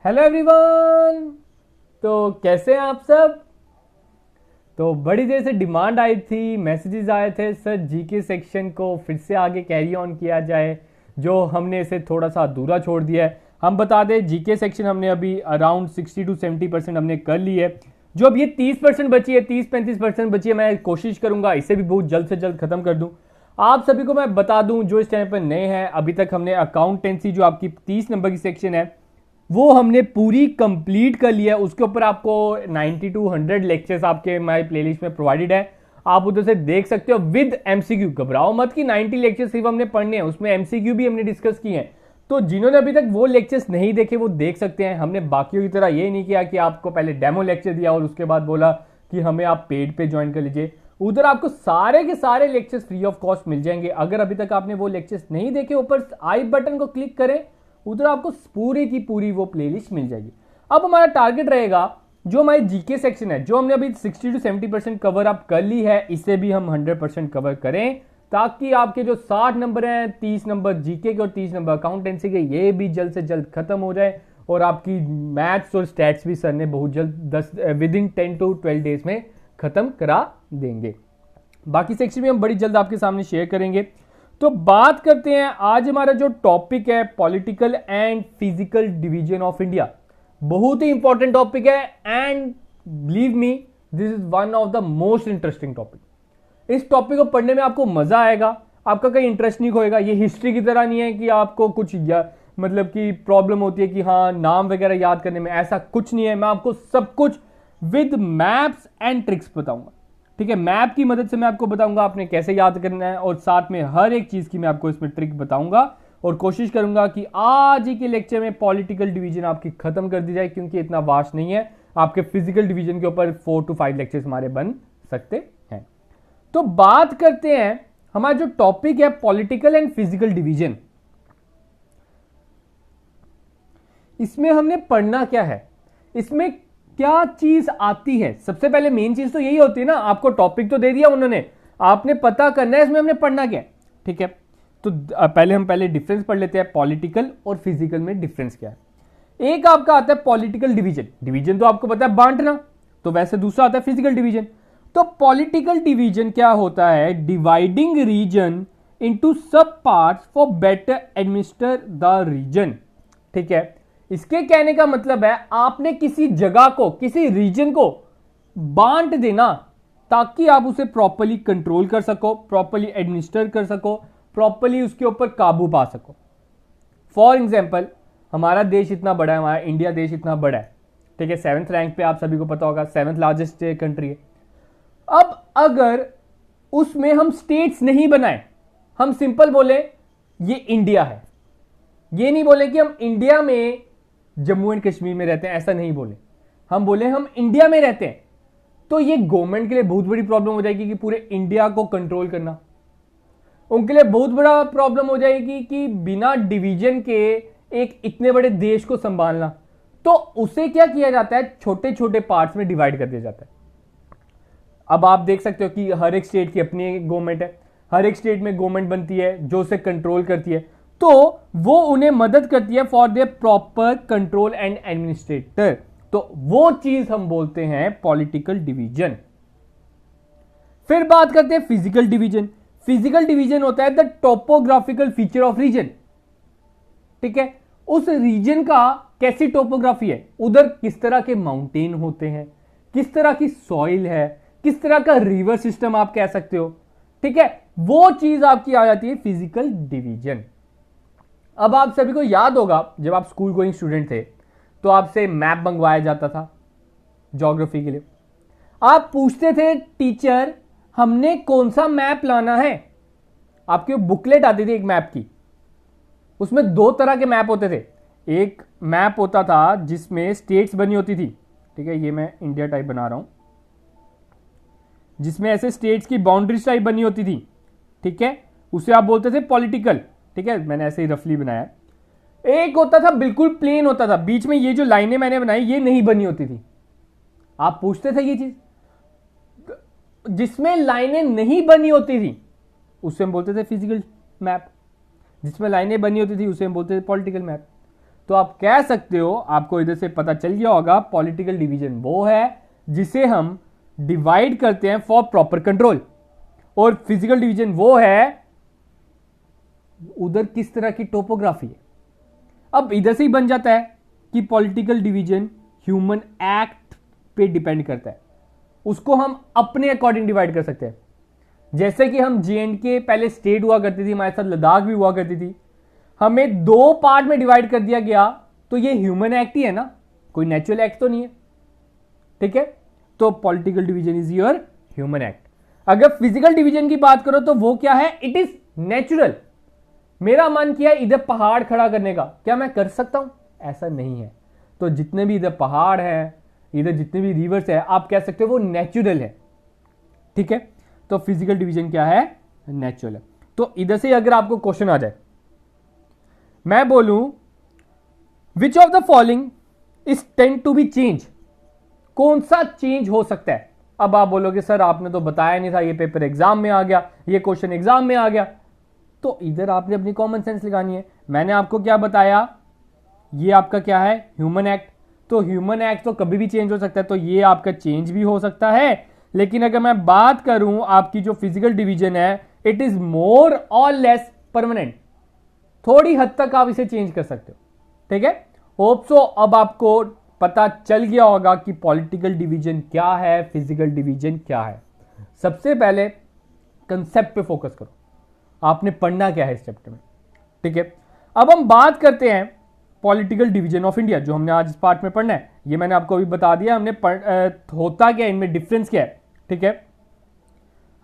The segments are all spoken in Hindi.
Hello everyone. तो कैसे हैं आप सब। तो बड़ी देर से डिमांड आई थी, मैसेजेस आए थे सर जीके सेक्शन को फिर से आगे कैरी ऑन किया जाए, जो हमने इसे थोड़ा सा अधूरा छोड़ दिया है। हम बता दें जीके सेक्शन हमने अभी अराउंड 60 to 70% हमने कर ली है। जो अब ये 30% बची है, 30-35% बची है, मैं कोशिश करूंगा इसे भी बहुत जल्द से जल्द खत्म कर दूं। आप सभी को मैं बता दूं जो इस टाइम पर नए हैं, अभी तक हमने अकाउंटेंसी जो आपकी 30 नंबर की सेक्शन है वो हमने पूरी कंप्लीट कर लिया है। उसके ऊपर आपको 90 to 100 लेक्चर्स आपके माई प्लेलिस्ट में प्रोवाइडेड है, आप उधर से देख सकते हो विद एमसीक्यू। घबराओ मत कि 90 लेक्चर सिर्फ हमने पढ़ने हैं, उसमें एमसीक्यू भी हमने डिस्कस किए हैं। तो जिन्होंने अभी तक वो लेक्चर्स नहीं देखे वो देख सकते हैं। हमने बाकियों की तरह ये नहीं किया कि आपको पहले डेमो लेक्चर दिया और उसके बाद बोला कि हमें आप पेड पे ज्वाइन कर लीजिए। उधर आपको सारे के सारे लेक्चर्स फ्री ऑफ कॉस्ट मिल जाएंगे। अगर अभी तक आपने वो लेक्चर्स नहीं देखे, ऊपर आई बटन को क्लिक करें, उधर आपको पूरी की पूरी वो प्लेलिस्ट मिल जाएगी। अब हमारा टारगेट रहेगा जो हमारी जीके सेक्शन है, जो हमने अभी 60 to 70% कवर अप कर ली है, इसे भी हम 100% कवर करें, ताकि आपके जो 60 नंबर हैं, 30 नंबर जीके के और 30 नंबर अकाउंटेंसी के, ये भी जल्द से जल्द खत्म हो जाए। और आपकी मैथ्स और स्टैट्स भी सर ने बहुत जल्द विद इन 10 to 12 डेज में खत्म करा देंगे। बाकी सेक्शन भी हम बड़ी जल्द आपके सामने शेयर करेंगे। तो बात करते हैं, आज हमारा जो टॉपिक है political and physical division of India. बहुत ही इंपॉर्टेंट टॉपिक है and believe me this is one of the most interesting topic. इस टॉपिक को पढ़ने में आपको मजा आएगा, आपका कहीं इंटरेस्ट नहीं खोएगा। ये हिस्ट्री की तरह नहीं है कि आपको कुछ मतलब कि प्रॉब्लम होती है कि हाँ नाम वगैरह याद करने में, ऐसा कुछ नहीं है। मैं आपको सब कुछ विद मैप्स एंड ट्रिक्स बताऊंगा। ठीक है, मैप की मदद से मैं आपको बताऊंगा आपने कैसे याद करना है, और साथ में हर एक चीज की मैं आपको इसमें ट्रिक बताऊंगा। और कोशिश करूंगा कि आज ही के लेक्चर में पॉलिटिकल डिवीजन आपकी खत्म कर दी जाए, क्योंकि इतना वास्ट नहीं है। आपके फिजिकल डिवीजन के ऊपर 4 to 5 लेक्चर्स हमारे बन सकते हैं। तो बात करते हैं, हमारा जो टॉपिक है पॉलिटिकल एंड फिजिकल डिवीजन, इसमें हमने पढ़ना क्या है, इसमें क्या चीज आती है। सबसे पहले मेन चीज तो यही होती है ना, आपको टॉपिक तो दे दिया उन्होंने, आपने पता करना है इसमें हमने पढ़ना क्या है। ठीक है, तो पहले डिफरेंस पढ़ लेते हैं, पॉलिटिकल और फिजिकल में डिफरेंस क्या है। एक आपका आता है पॉलिटिकल डिवीजन, डिवीजन तो आपको पता है बांटना, तो वैसे दूसरा आता है फिजिकल डिवीजन। तो पॉलिटिकल डिवीजन क्या होता है, dividing region into sub parts for better administer the region. ठीक है, इसके कहने का मतलब है आपने किसी जगह को, किसी रीजन को बांट देना, ताकि आप उसे प्रॉपर्ली कंट्रोल कर सको, प्रॉपर्ली एडमिनिस्टर कर सको, प्रॉपर्ली उसके ऊपर काबू पा सको। फॉर एग्जाम्पल, हमारा देश इतना बड़ा है, हमारा इंडिया देश इतना बड़ा है। ठीक है, 7th रैंक पे आप सभी को पता होगा, 7th लार्जेस्ट कंट्री है। अब अगर उसमें हम स्टेट्स नहीं बनाए, हम सिंपल बोले ये इंडिया है, ये नहीं बोले कि हम इंडिया में जम्मू एंड कश्मीर में रहते हैं, ऐसा नहीं बोले, हम बोले हम इंडिया में रहते हैं, तो ये गवर्नमेंट के लिए बहुत बड़ी प्रॉब्लम हो जाएगी कि पूरे इंडिया को कंट्रोल करना। उनके लिए बहुत बड़ा प्रॉब्लम हो जाएगी कि बिना डिवीजन के एक इतने बड़े देश को संभालना। तो उसे क्या किया जाता है, छोटे छोटे पार्ट्स में डिवाइड कर दिया जाता है। अब आप देख सकते हो कि हर एक स्टेट की अपनी गवर्नमेंट है, हर एक स्टेट में गवर्नमेंट बनती है जो उसे कंट्रोल करती है, तो वो उन्हें मदद करती है for their proper control and administrator. तो वो चीज हम बोलते हैं पॉलिटिकल डिवीजन। फिर बात करते हैं फिजिकल डिवीजन। फिजिकल डिवीजन होता है the topographical feature of region. ठीक है, उस रीजन का कैसी टोपोग्राफी है, उधर किस तरह के माउंटेन होते हैं, किस तरह की सॉइल है, किस तरह का रिवर सिस्टम आप कह सकते हो। ठीक है, वो चीज आपकी आ जाती है फिजिकल डिवीजन। अब आप सभी को याद होगा जब आप स्कूल गोइंग स्टूडेंट थे तो आपसे मैप मंगवाया जाता था ज्योग्राफी के लिए। आप पूछते थे टीचर हमने कौन सा मैप लाना है, आपकी बुकलेट आती थी एक मैप की, उसमें 2 तरह के मैप होते थे। एक मैप होता था जिसमें स्टेट्स बनी होती थी, ठीक है, ये मैं इंडिया टाइप बना रहा हूं, जिसमें ऐसे स्टेट्स की बाउंड्रीज टाइप बनी होती थी। ठीक है, उसे आप बोलते थे पॉलिटिकल। ठीक है, मैंने ऐसे ही रफली बनाया। एक होता था बिल्कुल प्लेन होता था, बीच में ये जो लाइनें मैंने बनाई ये नहीं बनी होती थी। आप पूछते थे ये चीज, जिसमें लाइनें नहीं बनी होती थी उसे हम बोलते थे फिजिकल मैप, जिसमें लाइनें बनी होती थी उसे हम बोलते थे पॉलिटिकल मैप। तो तो आप कह सकते हो, आपको इधर से पता चल गया होगा, पॉलिटिकल डिवीजन वो है जिसे हम डिवाइड करते हैं फॉर प्रॉपर कंट्रोल, और फिजिकल डिवीजन वो है उधर किस तरह की टोपोग्राफी है। अब इधर से ही बन जाता है कि पॉलिटिकल डिवीजन ह्यूमन एक्ट पे डिपेंड करता है, उसको हम अपने अकॉर्डिंग डिवाइड कर सकते हैं। जैसे कि हम J&K पहले स्टेट हुआ करती थी, हमारे साथ लद्दाख भी हुआ करती थी, हमें 2 पार्ट में डिवाइड कर दिया गया, तो ये ह्यूमन एक्ट ही है ना, कोई नेचुरल एक्ट तो नहीं है, ठीक है। तो political division is your human act. अगर फिजिकल डिवीजन की बात करो तो वो क्या है, इट इज नेचुरल। मेरा मन किया इधर पहाड़ खड़ा करने का, क्या मैं कर सकता हूं? ऐसा नहीं है। तो जितने भी इधर पहाड़ है, इधर जितने भी रिवर्स है, आप कह सकते हो वो नेचुरल है, ठीक है। तो फिजिकल डिवीजन क्या है, नेचुरल है। तो इधर से अगर आपको क्वेश्चन आ जाए, मैं बोलूं which of the following is tend to be change, कौन सा चेंज हो सकता है। अब आप बोलोगे सर आपने तो बताया नहीं था, ये पेपर एग्जाम में आ गया, ये क्वेश्चन एग्जाम में आ गया। तो इधर आपने अपनी कॉमन सेंस लगानी है। मैंने आपको क्या बताया, ये आपका क्या है, ह्यूमन एक्ट। तो ह्यूमन एक्ट तो कभी भी चेंज हो सकता है, तो ये आपका चेंज भी हो सकता है। लेकिन अगर मैं बात करूं आपकी जो फिजिकल डिवीजन है, इट इज मोर और लेस परमानेंट, थोड़ी हद तक आप इसे चेंज कर सकते हो, ठीक है। होप सो अब आपको पता चल गया होगा कि पॉलिटिकल डिवीजन क्या है, फिजिकल डिवीजन क्या है। सबसे पहले कंसेप्ट पे फोकस करो, आपने पढ़ना क्या है इस चैप्टर में, ठीक है। अब हम बात करते हैं पॉलिटिकल डिवीजन ऑफ इंडिया, जो हमने आज इस पार्ट में पढ़ना है। ये मैंने आपको अभी बता दिया, हमने होता क्या है, इनमें डिफरेंस क्या है, ठीक है।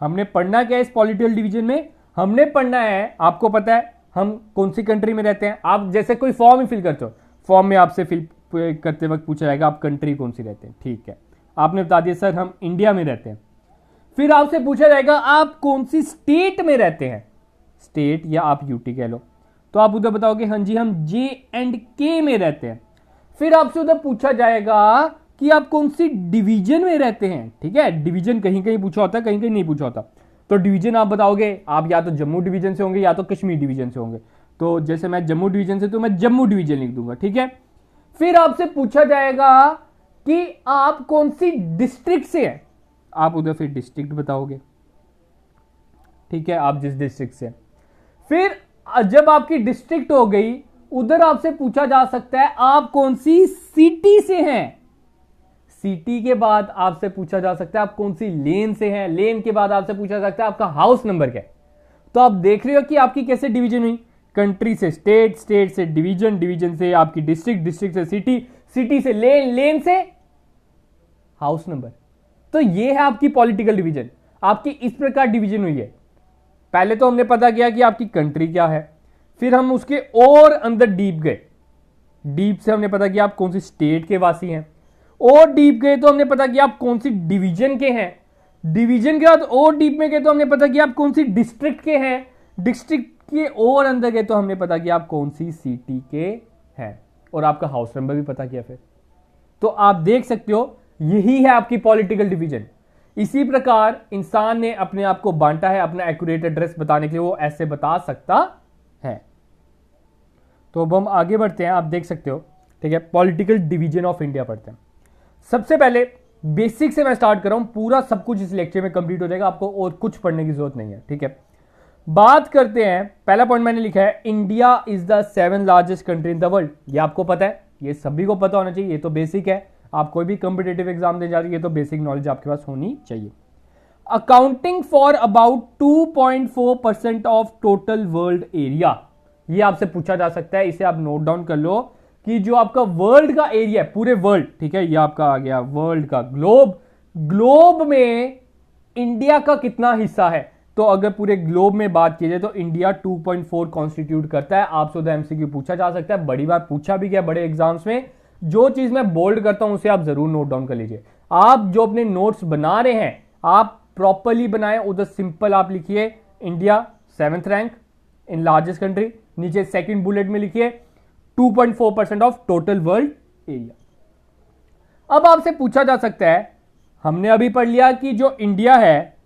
हमने पढ़ना क्या है इस पॉलिटिकल डिवीजन में, हमने पढ़ना है, आपको पता है हम कौन सी कंट्री में रहते हैं। आप जैसे कोई फॉर्म ही फिल करते हो, फॉर्म में आपसे फिल करते वक्त पूछा जाएगा आप कंट्री कौन सी रहते हैं, ठीक है। आपने बता दिया सर हम इंडिया में रहते हैं। फिर आपसे पूछा जाएगा आप कौन सी स्टेट में रहते हैं, स्टेट या आप यूटी कह लो, तो आप उधर बताओगे हाँ जी हम J&K में रहते हैं। फिर आपसे उधर पूछा जाएगा कि आप कौन सी डिवीजन में रहते हैं, ठीक है। डिवीजन कहीं कहीं पूछा होता है, कहीं कहीं नहीं पूछा होता। तो डिवीजन आप बताओगे, आप या तो जम्मू डिवीजन से होंगे या तो कश्मीर डिवीजन से होंगे। तो जैसे मैं जम्मू डिवीजन से, तो मैं जम्मू डिवीजन लिख दूंगा, ठीक है। फिर आपसे पूछा जाएगा कि आप कौन सी डिस्ट्रिक्ट से हैं, आप उधर फिर डिस्ट्रिक्ट बताओगे, ठीक है, आप जिस डिस्ट्रिक्ट से। फिर जब आपकी डिस्ट्रिक्ट हो गई, उधर आपसे पूछा जा सकता है आप कौन सी सिटी से हैं। सिटी के बाद आपसे पूछा जा सकता है आप कौन सी लेन से हैं। लेन के बाद आपसे पूछा जा सकता है आपका हाउस नंबर क्या है। तो आप देख रहे हो कि आपकी कैसे डिवीजन हुई, कंट्री से स्टेट, स्टेट से डिवीजन, डिवीजन से आपकी डिस्ट्रिक्ट, डिस्ट्रिक्ट से सिटी, सिटी से लेन, लेन से हाउस नंबर। तो ये है आपकी पॉलिटिकल डिवीजन, आपकी इस प्रकार डिवीजन हुई है। पहले तो हमने पता किया कि आपकी कंट्री क्या है, फिर हम उसके और अंदर डीप गए, डीप से हमने पता किया आप कौन सी स्टेट के वासी हैं, और डीप गए तो हमने पता किया आप कौन सी डिवीजन के हैं, डिवीजन के बाद और डीप में गए तो हमने पता किया आप कौन सी डिस्ट्रिक्ट के हैं, डिस्ट्रिक्ट के और अंदर गए तो हमने पता किया आप कौन सी सिटी के हैं, और आपका हाउस नंबर भी पता किया फिर। तो आप देख सकते हो यही है आपकी पॉलिटिकल डिवीजन। इसी प्रकार इंसान ने अपने आप को बांटा है, अपना एक्यूरेट एड्रेस बताने के लिए वो ऐसे बता सकता है। तो अब हम आगे बढ़ते हैं, आप देख सकते हो, ठीक है। पॉलिटिकल डिवीजन ऑफ इंडिया पढ़ते हैं। सबसे पहले बेसिक से मैं स्टार्ट कर रहा हूं, पूरा सब कुछ इस लेक्चर में कंप्लीट हो जाएगा, आपको और कुछ पढ़ने की जरूरत नहीं है, ठीक है। बात करते हैं, पहला पॉइंट मैंने लिखा है India is the 7th largest country in the world. ये आपको पता है, ये सभी को पता होना चाहिए, ये तो बेसिक है। आप कोई भी कॉम्पिटिटिव एग्जाम दे जा रही है तो बेसिक नॉलेज आपके पास होनी चाहिए। Accounting for about 2.4% of total world area, ये आपसे पूछा जा सकता है, इसे आप नोट डाउन कर लो कि जो आपका वर्ल्ड का एरिया है, पूरे वर्ल्ड, ठीक है, ये आपका आ गया वर्ल्ड का ग्लोब, ग्लोब में इंडिया का कितना हिस्सा है। तो अगर पूरे ग्लोब में बात की जाए तो इंडिया 2.4 कॉन्स्टिट्यूट करता है। आपसे उधर एमसीक्यू पूछा जा सकता है, बड़ी बार पूछा भी गया बड़े एग्जाम्स में। जो चीज मैं बोल्ड करता हूं उसे आप जरूर नोट डाउन कर लीजिए। आप जो अपने नोट्स बना रहे हैं आप प्रॉपरली बनाएं, उधर सिंपल आप लिखिए India 7th rank in largest country, नीचे सेकंड बुलेट में लिखिए 2.4% ऑफ टोटल वर्ल्ड एरिया। अब आपसे पूछा जा सकता है, हमने अभी पढ़ लिया कि जो इंडिया है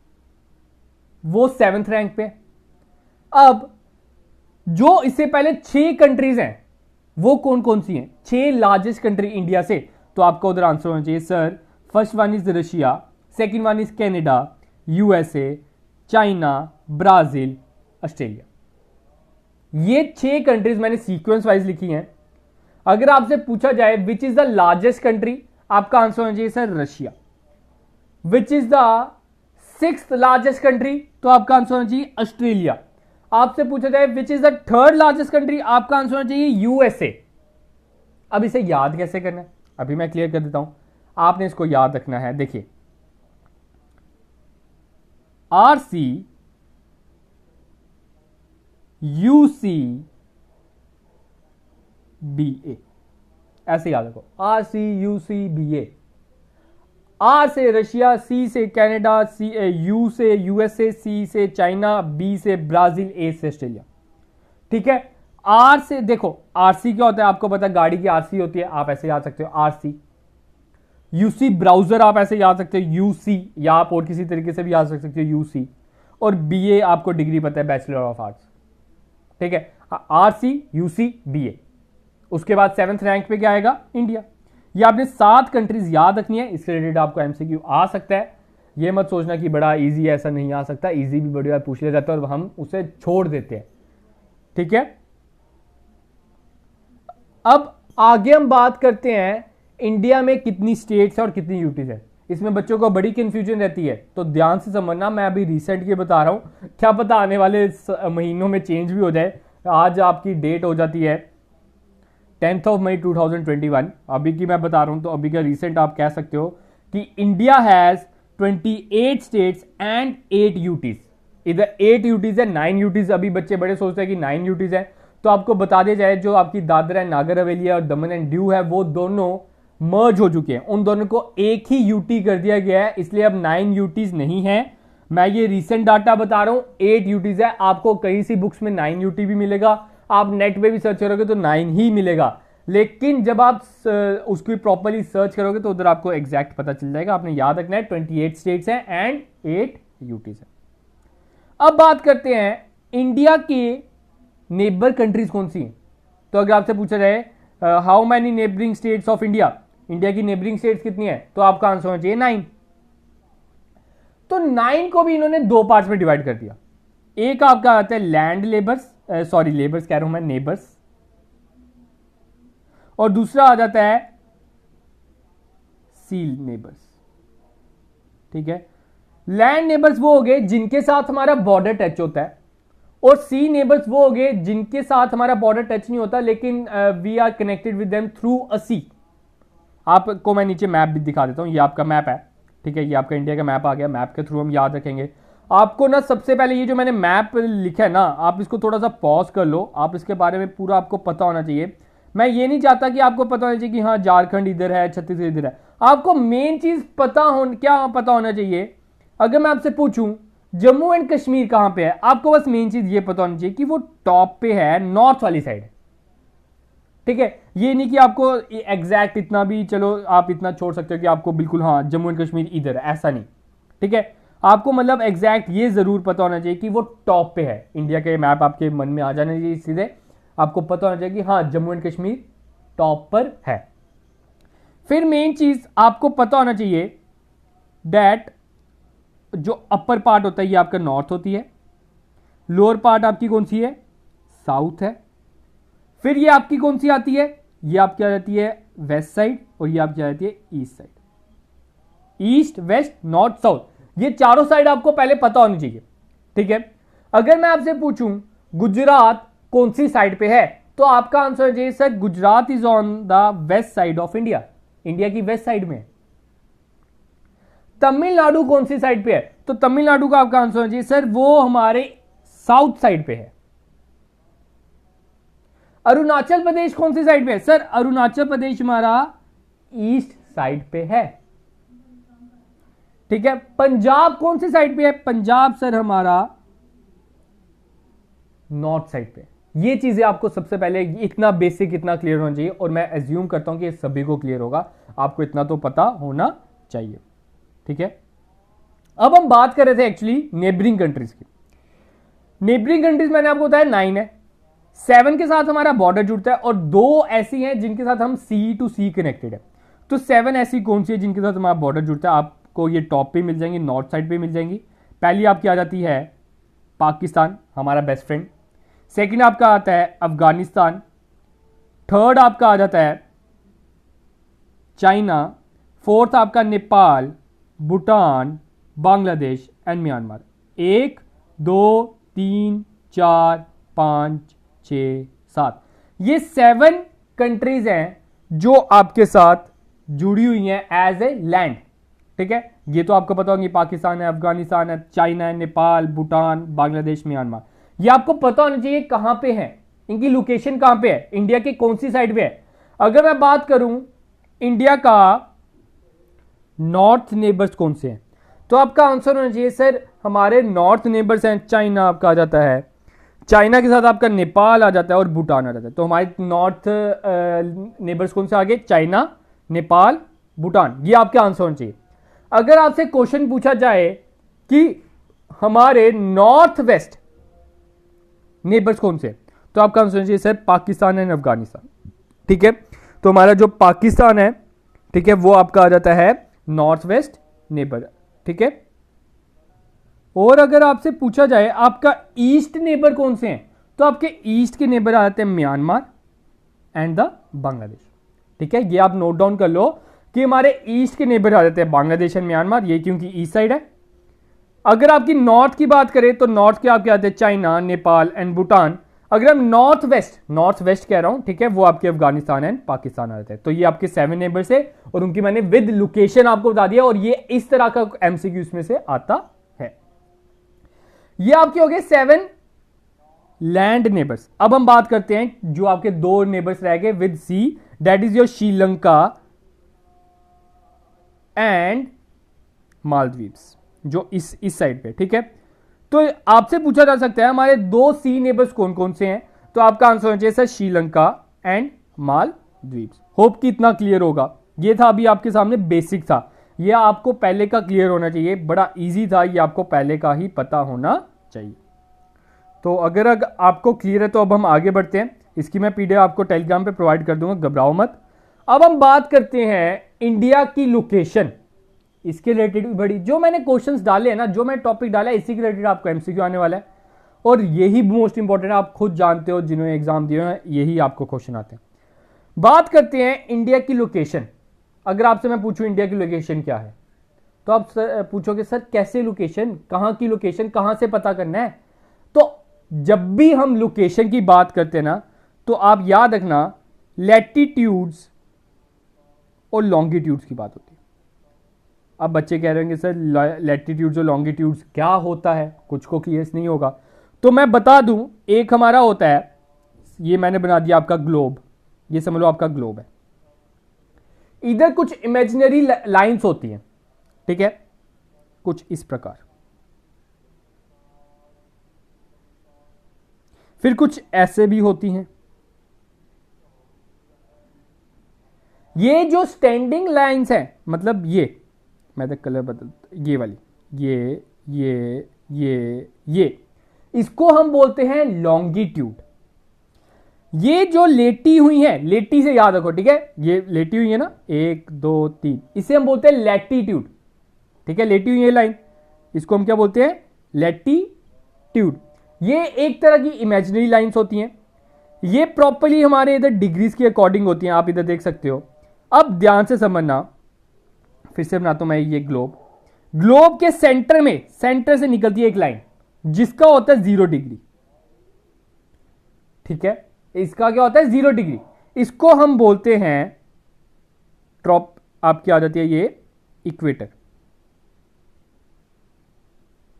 वो 7th रैंक पे। अब जो इससे पहले 6 कंट्रीज हैं, वो कौन कौन सी हैं? 6 लार्जेस्ट कंट्री इंडिया से, तो आपका उधर आंसर होना चाहिए sir, first one is Russia, second one is Canada, USA, China, Brazil, Australia. ये 6 कंट्रीज मैंने सीक्वेंस वाइज लिखी हैं। अगर आपसे पूछा जाए which is the largest country, आपका आंसर होना चाहिए sir Russia. Which is the 6th largest country, तो आपका आंसर होना चाहिए ऑस्ट्रेलिया। आपसे पूछा जाए which is the 3rd largest country, आपका आंसर होना चाहिए यूएसए। अब इसे याद कैसे करना है, अभी मैं क्लियर कर देता हूं। आपने इसको याद रखना है, देखिए RC UC BA, ऐसे याद रखो, RC UC BA। R से रशिया, C से कनाडा, U से यूएसए, C से चाइना, B से ब्राजील, A से ऑस्ट्रेलिया। ठीक है, R से देखो, RC क्या होता है आपको पता है, गाड़ी की RC होती है, आप ऐसे याद सकते हो RC। UC ब्राउजर आप ऐसे याद सकते हो UC, या आप और किसी तरीके से भी याद सकते हो UC। और BA आपको डिग्री पता है, बैचलर ऑफ आर्ट्स। ठीक है, RC UC BA। उसके बाद 7th रैंक पे क्या आएगा, इंडिया। ये आपने 7 कंट्रीज याद रखनी है, इससे रिलेटेड आपको एमसीक्यू आ सकता है। ये मत सोचना कि बड़ा इजी है, ऐसा नहीं आ सकता, इजी भी बड़ी बार पूछ लिया जाता है और हम उसे छोड़ देते हैं। ठीक है, अब आगे हम बात करते हैं इंडिया में कितनी स्टेट्स है और कितनी यूटीज है। इसमें बच्चों को बड़ी कंफ्यूजन रहती है, तो ध्यान से समझना, मैं अभी रिसेंट के बता रहा हूं, क्या पता आने वाले महीनों में चेंज भी हो जाए। आज आपकी डेट हो जाती है 10 मई 2021, अभी की मैं बता रहा हूं, तो अभी का रिसेंट आप कह सकते हो कि India has 28 states and 8 UTs. इधर 8 यूटीज है, 9 यूटीज। अभी बच्चे बड़े सोचते हैं कि 9 यूटीज है, तो आपको बता दिया जाए, जो आपकी दादरा एंड नागर हवेली है और दमन एंड दीव है, वो दोनों मर्ज हो चुके हैं, उन दोनों को एक ही यूटी कर दिया गया है, इसलिए अब 9 यूटीज नहीं है। मैं ये रिसेंट डाटा बता रहा हूं, 8 यूटीज है। आपको कहीं सी बुक्स में 9 यूटी भी मिलेगा, आप नेट पे भी सर्च करोगे तो 9 ही मिलेगा, लेकिन जब आप उसको प्रॉपर्ली सर्च करोगे तो उधर आपको एग्जैक्ट पता चल जाएगा। आपने याद रखना है 28 स्टेट्स हैं एंड 8 यूटीज है। अब बात करते हैं इंडिया के नेबर कंट्रीज कौन सी हैं। तो अगर आपसे पूछा जाए how many neighbouring states of India, India की नेबरिंग स्टेट्स कितनी है, तो आपका आंसर होना चाहिए 9। तो 9 को भी इन्होंने 2 पार्ट्स में डिवाइड कर दिया। एक आपका आता है लैंड लेबर्स, सॉरी लेबर्स कह रहा हूं मैं, नेबर्स, और दूसरा आ जाता है सील नेबर्स। ठीक है, लैंड नेबर्स वो हो गए जिनके साथ हमारा बॉर्डर टच होता है, और सी नेबर्स वो हो गए जिनके साथ हमारा बॉर्डर टच नहीं होता, लेकिन we are connected with them through a sea. आपको मैं नीचे मैप भी दिखा देता हूं, ये आपका मैप है। ठीक है, ये आपका इंडिया का मैप आ गया, मैप के थ्रू हम याद रखेंगे। आपको ना सबसे पहले ये जो मैंने मैप लिखा है ना, आप इसको थोड़ा सा पॉज कर लो, आप इसके बारे में पूरा आपको पता होना चाहिए। मैं ये नहीं चाहता कि आपको पता होना चाहिए कि हाँ झारखंड इधर है, छत्तीसगढ़ इधर है। आपको मेन चीज क्या पता होना चाहिए, अगर मैं आपसे पूछूं जम्मू एंड कश्मीर कहां पे है, आपको बस मेन चीज ये पता होनी चाहिए कि वो टॉप पे है, नॉर्थ वाली साइड है। ठीक है, ये नहीं कि आपको एग्जैक्ट इतना भी, चलो आप इतना छोड़ सकते हो कि आपको बिल्कुल हाँ जम्मू एंड कश्मीर इधर है, ऐसा नहीं। ठीक है, आपको मतलब एग्जैक्ट ये जरूर पता होना चाहिए कि वो टॉप पे है। इंडिया के मैप आपके मन में आ जाना चाहिए, सीधे आपको पता होना चाहिए कि हाँ जम्मू एंड कश्मीर टॉप पर है। फिर मेन चीज आपको पता होना चाहिए दैट जो अपर पार्ट होता है ये आपका नॉर्थ होती है, लोअर पार्ट आपकी कौन सी है, साउथ है। फिर ये आपकी कौन सी आती है, ये आपकी आ जाती है वेस्ट साइड, और ये आपकी आ जाती है east side. East west north south, ये चारों साइड आपको पहले पता होनी चाहिए। ठीक है, अगर मैं आपसे पूछूं गुजरात कौन सी साइड पे है, तो आपका आंसर है sir Gujarat is on the west side of India, India की वेस्ट साइड में। तमिलनाडु कौन सी साइड पे है, तो तमिलनाडु का आपका आंसर है सर वो हमारे साउथ साइड पे है। अरुणाचल प्रदेश कौन सी साइड पे है, सर अरुणाचल प्रदेश हमारा ईस्ट साइड पे है। ठीक है, पंजाब कौन सी साइड पे है, पंजाब सर हमारा नॉर्थ साइड पे। ये चीजें आपको सबसे पहले इतना बेसिक, इतना क्लियर होना चाहिए, और मैं एज्यूम करता हूं कि ये सभी को क्लियर होगा, आपको इतना तो पता होना चाहिए। ठीक है, अब हम बात कर रहे थे एक्चुअली नेबरिंग कंट्रीज की। नेबरिंग कंट्रीज मैंने आपको बताया 9 है। 7 के साथ हमारा बॉर्डर जुड़ता है और 2 ऐसी हैं जिनके साथ हम सी टू सी कनेक्टेड है। तो 7 ऐसी कौन सी है जिनके साथ हमारा बॉर्डर जुड़ता है? आपको ये टॉप पे मिल जाएंगी, नॉर्थ साइड पे मिल जाएंगी। पहली आपकी आ जाती है पाकिस्तान, हमारा बेस्ट फ्रेंड। सेकंड आपका आता है अफगानिस्तान। थर्ड आपका आ जाता है चाइना। फोर्थ आपका नेपाल, भूटान, बांग्लादेश एंड म्यांमार। 1 2 3 4 5 6 7, ये 7 कंट्रीज हैं जो आपके साथ जुड़ी हुई हैं एज ए लैंड। ठीक है, ये तो आपको पता होगी, पाकिस्तान है, अफगानिस्तान है, चाइना है, नेपाल, भूटान, बांग्लादेश, म्यांमार। ये आपको पता होना चाहिए कहां पे है, इनकी लोकेशन कहां पे है, इंडिया की कौन सी साइड पे है। अगर मैं बात करूं इंडिया का नॉर्थ नेबर्स कौन से हैं, तो आपका आंसर होना चाहिए सर हमारे नॉर्थ नेबर्स हैं चाइना, आपका आ जाता है, चाइना के साथ आपका नेपाल आ जाता है और भूटान आ जाता है। तो हमारे नॉर्थ नेबर्स कौन से आगे? चाइना, नेपाल, भूटान, ये आपका आंसर होना चाहिए। अगर आपसे क्वेश्चन पूछा जाए कि हमारे नॉर्थ वेस्ट नेबर्स कौन से, तो आपका आंसर होना चाहिए सर पाकिस्तान एंड अफगानिस्तान। ठीक है, तो हमारा जो पाकिस्तान है, ठीक है, वो आपका आ जाता है नॉर्थ वेस्ट नेबर। ठीक है, और अगर आपसे पूछा जाए आपका ईस्ट नेबर कौन से हैं, तो आपके ईस्ट के नेबर आ जाते हैं म्यांमार एंड द बांग्लादेश। ठीक है, ये आप नोट डाउन कर लो कि हमारे ईस्ट के नेबर आ जाते हैं बांग्लादेश एंड म्यांमार, ये क्योंकि ईस्ट साइड है। अगर आपकी नॉर्थ की बात करें तो नॉर्थ के आपके आते हैं चाइना, नेपाल एंड भूटान। अगर हम नॉर्थ वेस्ट कह रहा हूं, ठीक है, वो आपके अफगानिस्तान एंड पाकिस्तान आ जाते हैं। तो ये आपके 7 नेबर्स है और उनकी मैंने विद लोकेशन आपको बता दिया, और ये इस तरह का एमसीक्यू इसमें से आता है। ये आपके हो गए 7 लैंड नेबर्स। अब हम बात करते हैं जो आपके 2 नेबर्स रह गए with sea, that is your Sri Lanka and Maldives, जो इस साइड पे। ठीक है, तो आपसे पूछा जा सकता है हमारे 2 सी नेबर्स कौन कौन से हैं, तो आपका आंसर होना चाहिए sir Sri Lanka and Maldives. Hope कि इतना क्लियर होगा। ये था अभी आपके सामने बेसिक था, ये आपको पहले का क्लियर होना चाहिए, बड़ा इजी था, ये आपको पहले का ही पता होना चाहिए। तो अगर आपको क्लियर है तो अब हम आगे बढ़ते हैं। इसकी मैं पीडीएफ आपको टेलीग्राम पे प्रोवाइड कर दूंगा, घबराओ मत। अब हम बात करते हैं इंडिया की लोकेशन, इसके रिलेटेड भी बड़ी, जो मैंने क्वेश्चंस डाले हैं ना, जो मैं टॉपिक डाला है, इसी के रिलेटेड आपको एमसीक्यू आने वाला है, और यही मोस्ट इंपॉर्टेंट है। आप खुद जानते हो, जिन्होंने एग्जाम दिए हैं, यही आपको क्वेश्चन आते हैं। बात करते हैं इंडिया की लोकेशन। अगर आपसे मैं पूछूं इंडिया की लोकेशन क्या है, तो आप पूछोगे सर कैसे लोकेशन, कहां की लोकेशन, कहां से पता करना है। तो जब भी हम लोकेशन की बात करते हैं ना, तो आप याद रखना लैटिट्यूड्स और लॉन्गिट्यूड्स की बात होती है। अब बच्चे कह रहे होंगे सर लैटिट्यूड्स और लॉन्गिट्यूड्स क्या होता है, कुछ को क्लियर नहीं होगा, तो मैं बता दूं। एक हमारा होता है, ये मैंने बना दिया आपका ग्लोब, ये समझ लो आपका ग्लोब है। इधर कुछ इमेजिनरी लाइंस होती हैं, ठीक है, कुछ इस प्रकार, फिर कुछ ऐसे भी होती हैं। ये जो स्टैंडिंग लाइंस हैं, मतलब ये मैं तो कलर बदल, ये वाली, ये इसको हम बोलते हैं लॉन्गिट्यूड। ये जो लेटी हुई है, लेटी से याद रखो, ठीक है, ये लेटी हुई है ना, 1 2 3, इसे हम बोलते हैं लैटिट्यूड। ठीक है, लेटी हुई है लाइन, इसको हम क्या बोलते हैं? लैटिट्यूड। ये एक तरह की इमेजिनरी लाइंस होती हैं। ये प्रॉपर्ली हमारे इधर डिग्रीज के अकॉर्डिंग होती हैं, आप इधर देख सकते हो। अब ध्यान से समझना, फिर से बनाता हूं मैं ये ग्लोब। ग्लोब के सेंटर में, सेंटर से निकलती है एक लाइन जिसका होता है 0 डिग्री। ठीक है, इसका क्या होता है? 0 डिग्री। इसको हम बोलते हैं ट्रॉप, आपकी आ जाती है ये इक्वेटर।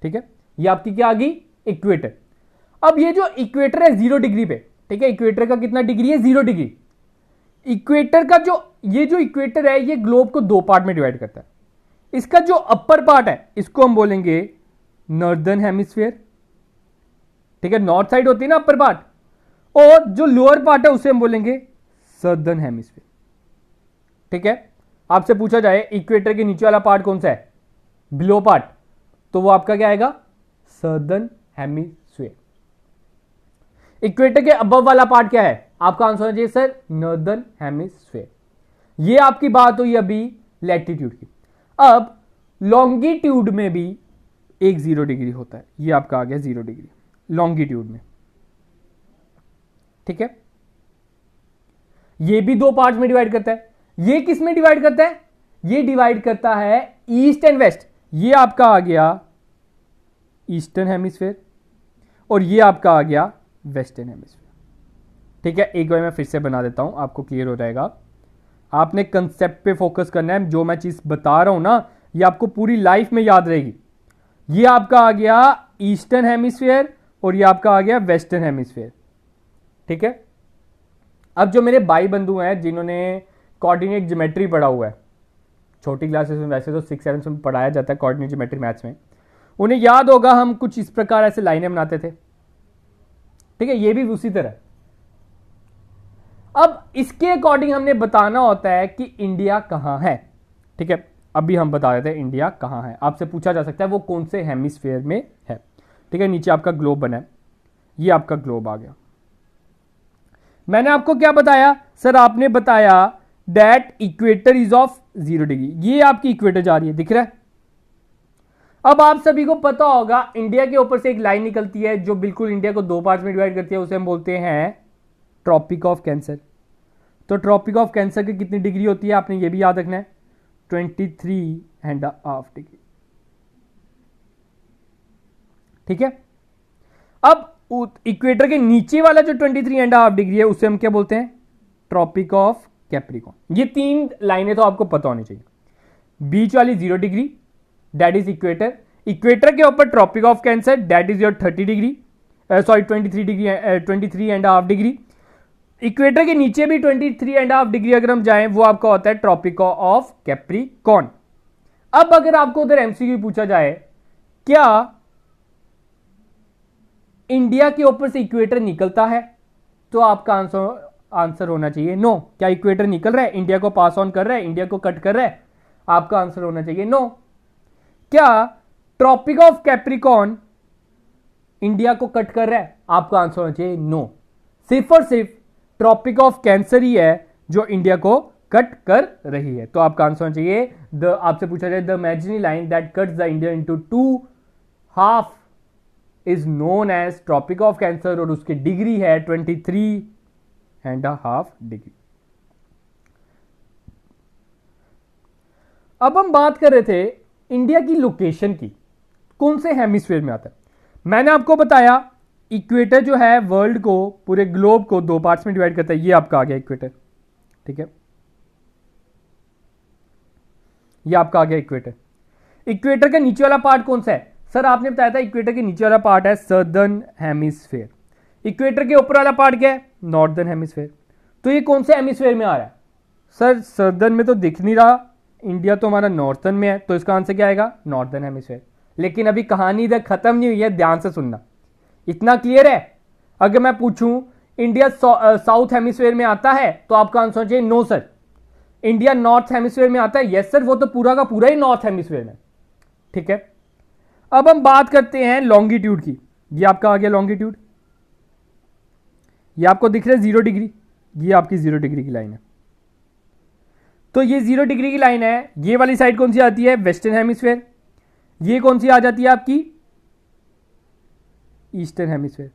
ठीक है, ये आपकी क्या आ गई? इक्वेटर। अब ये जो इक्वेटर है 0 डिग्री पे, ठीक है, इक्वेटर का कितना डिग्री है? 0 डिग्री। इक्वेटर का जो ये जो इक्वेटर है, ये ग्लोब को 2 पार्ट में डिवाइड करता है। इसका जो अपर पार्ट है, इसको हम बोलेंगे नॉर्दर्न हेमिस्फीयर। ठीक है, नॉर्थ साइड होती है ना अपर पार्ट, और जो लोअर पार्ट है उसे हम बोलेंगे सदर्न हेमिस्फीयर। ठीक है, आपसे पूछा जाए इक्वेटर के नीचे वाला पार्ट कौन सा है, बिलो पार्ट, तो वो आपका क्या आएगा? Southern hemisphere. इक्वेटर के अबव वाला पार्ट क्या है? आपका आंसर होना चाहिए सर नॉर्दर्न हेमिस्फीयर। ये आपकी बात हुई अभी लैटिट्यूड की। अब लॉन्गिट्यूड में भी एक 0 डिग्री होता है, ये आपका आ गया 0 डिग्री लॉन्गिट्यूड में, ठीक है। ये भी 2 पार्ट में डिवाइड करता है। ये किस में डिवाइड करता है? ये डिवाइड करता है ईस्ट एंड वेस्ट। ये आपका आ गया ईस्टर्न हेमिस्फीयर और ये आपका आ गया वेस्टर्न हेमिस्फीयर, ठीक है। एक बार मैं फिर से बना देता हूं, आपको क्लियर हो जाएगा। आपने कंसेप्ट पे फोकस करना है। जो मैं चीज बता रहा हूं ना, ये आपको पूरी लाइफ में याद रहेगी। ये आपका आ गया ईस्टर्न हेमिस्फीयर और ये आपका आ गया वेस्टर्न हेमिस्फीयर, ठीक है। अब जो मेरे भाई बंधु हैं जिन्होंने कोऑर्डिनेट ज्योमेट्री पढ़ा हुआ है, छोटी क्लासेस में, वैसे तो 6-7 में पढ़ाया जाता है कोऑर्डिनेट ज्योमेट्री मैथ्स में, उन्हें याद होगा हम कुछ इस प्रकार ऐसे लाइनें बनाते थे, ठीक है। ये भी उसी तरह। अब इसके अकॉर्डिंग हमने बताना होता है कि इंडिया कहां है, ठीक है। अभी हम बता देते हैं इंडिया कहां है। आपसे पूछा जा सकता है वो कौन से हेमिस्फीयर में है, ठीक है। नीचे आपका ग्लोब बना है, ये आपका ग्लोब आ गया। मैंने आपको क्या बताया सर? आपने बताया that equator is of 0 degree. ये आपकी इक्वेटर जा रही है, दिख रहा है। अब आप सभी को पता होगा इंडिया के ऊपर से एक लाइन निकलती है जो बिल्कुल इंडिया को 2 पार्ट्स में डिवाइड करती है, उसे हम बोलते हैं ट्रॉपिक ऑफ कैंसर। तो ट्रॉपिक ऑफ कैंसर की कितनी डिग्री होती है आपने ये भी याद रखना है, 23.5 डिग्री, ठीक है। अब इक्वेटर के नीचे वाला जो 23.5 डिग्री है उसे हम क्या बोलते हैं? Tropic of Capricorn. ये 3 लाइनें तो आपको पता होनी चाहिए। बीच वाली 0 degree that is equator, equator के ऊपर Tropic of Cancer that is your 30 degree, sorry 23.5 degree. Equator के नीचे भी 23.5 डिग्री अगर हम जाएं वो आपका होता है ट्रॉपिक ऑफ कैप्रिकॉर्न। अब अगर आपको उधर एमसीक्यू पूछा जाए क्या इंडिया के ऊपर से इक्वेटर निकलता है, तो आपका आंसर होना चाहिए नो। क्या इक्वेटर निकल रहा है, इंडिया को पास ऑन कर रहा है, इंडिया को कट कर रहा है? आपका आंसर होना चाहिए नो। क्या ट्रॉपिक ऑफ कैप्रिकॉर्न इंडिया को कट कर रहा है? आपका आंसर होना चाहिए नो। सिर्फ और सिर्फ ट्रॉपिक ऑफ कैंसर ही है जो इंडिया को कट कर रही है। तो आपका आंसर होना चाहिए आपसे पूछा जाए the imaginary line that cuts the India into 2 half is known as Tropic of Cancer और उसकी डिग्री है 23.5 डिग्री। अब हम बात कर रहे थे इंडिया की लोकेशन की, कौन से हेमिस्फीयर में आता है। मैंने आपको बताया इक्वेटर जो है वर्ल्ड को, पूरे ग्लोब को 2 पार्ट्स में डिवाइड करता है। ये आपका आ गया इक्वेटर, ठीक है। ये आपका आ गया इक्वेटर। इक्वेटर का नीचे वाला पार्ट कौन सा है? सर आपने बताया था इक्वेटर के नीचे वाला पार्ट है सदर्न हेमिस्फीयर। इक्वेटर के ऊपर वाला पार्ट क्या है? Northern hemisphere. तो ये कौन से हेमिस्फीयर में आ रहा है? सर सदर्न में तो दिख नहीं रहा, इंडिया तो हमारा नॉर्थर्न में है, तो इसका आंसर क्या आएगा? Northern hemisphere. लेकिन अभी कहानी इधर खत्म नहीं हुई है, ध्यान से सुनना। इतना क्लियर है? अगर मैं पूछूं इंडिया साउथ हेमिस्फीयर में आता है तो आपका आंसर चाहिए no sir. India north hemisphere में आता है? यस सर, वो तो पूरा का पूरा ही नॉर्थ हेमिस्फीयर में, ठीक है। अब हम बात करते हैं लॉन्गिट्यूड की। ये आपका आ गया लॉन्गिट्यूड, ये आपको दिख रहा है 0 डिग्री, ये आपकी 0 डिग्री की लाइन है। तो ये 0 डिग्री की लाइन है, ये वाली साइड कौन सी आती है? Western hemisphere. ये कौन सी आ जाती है आपकी? Eastern hemisphere.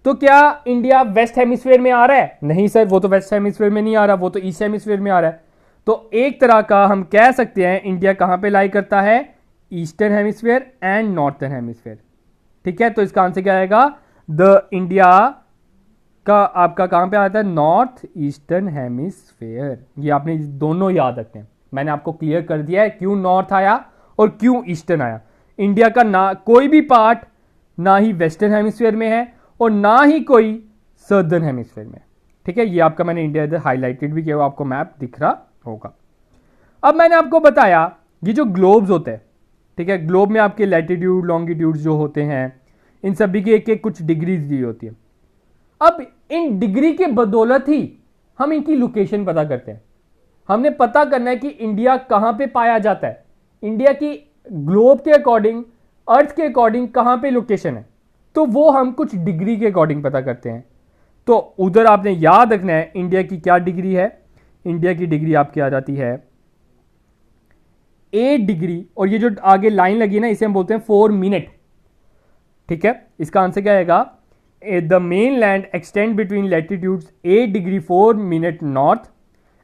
तो क्या इंडिया वेस्ट हेमिस्फीयर में आ रहा है? नहीं सर, वो तो वेस्ट हेमिस्फीयर में नहीं आ रहा, वो तो ईस्ट हेमिस्फीयर में आ रहा है। तो एक तरह का हम कह सकते हैं इंडिया कहां पे लाई करता है? Eastern hemisphere and northern hemisphere, ठीक है। तो इसका आंसर क्या आएगा? द इंडिया का आपका कहां पे आता है? North eastern hemisphere. ये आपने दोनों याद रखते हैं, मैंने आपको क्लियर कर दिया है क्यों नॉर्थ आया और क्यों ईस्टर्न आया। इंडिया का ना कोई भी पार्ट ना ही वेस्टर्न हेमिस्फीयर में है और ना ही कोई सदर्न हेमिस्फीयर में, ठीक है। ये आपका मैंने इंडिया इधर हाईलाइटेड भी किया, आपको मैप दिख रहा होगा। अब मैंने आपको बताया ये जो ग्लोब्स होते हैं, ठीक है, ग्लोब में आपके लैटिट्यूड लॉन्गिट्यूड जो होते हैं इन सभी की एक एक कुछ डिग्रीज दी होती है। अब इन डिग्री के बदौलत ही हम इनकी लोकेशन पता करते हैं। हमने पता करना है कि इंडिया कहां पे पाया जाता है, इंडिया की ग्लोब के अकॉर्डिंग, अर्थ के अकॉर्डिंग कहां पे लोकेशन है, तो वो हम कुछ डिग्री के अकॉर्डिंग पता करते हैं। तो उधर आपने याद रखना है इंडिया की क्या डिग्री है। इंडिया की डिग्री आपकी आ जाती है 8 डिग्री, और ये जो आगे लाइन लगी है ना इसे हम बोलते हैं 4 मिनट। ठीक है, इसका आंसर क्या आएगा, the main land extend between latitudes 8 degree 4 minute north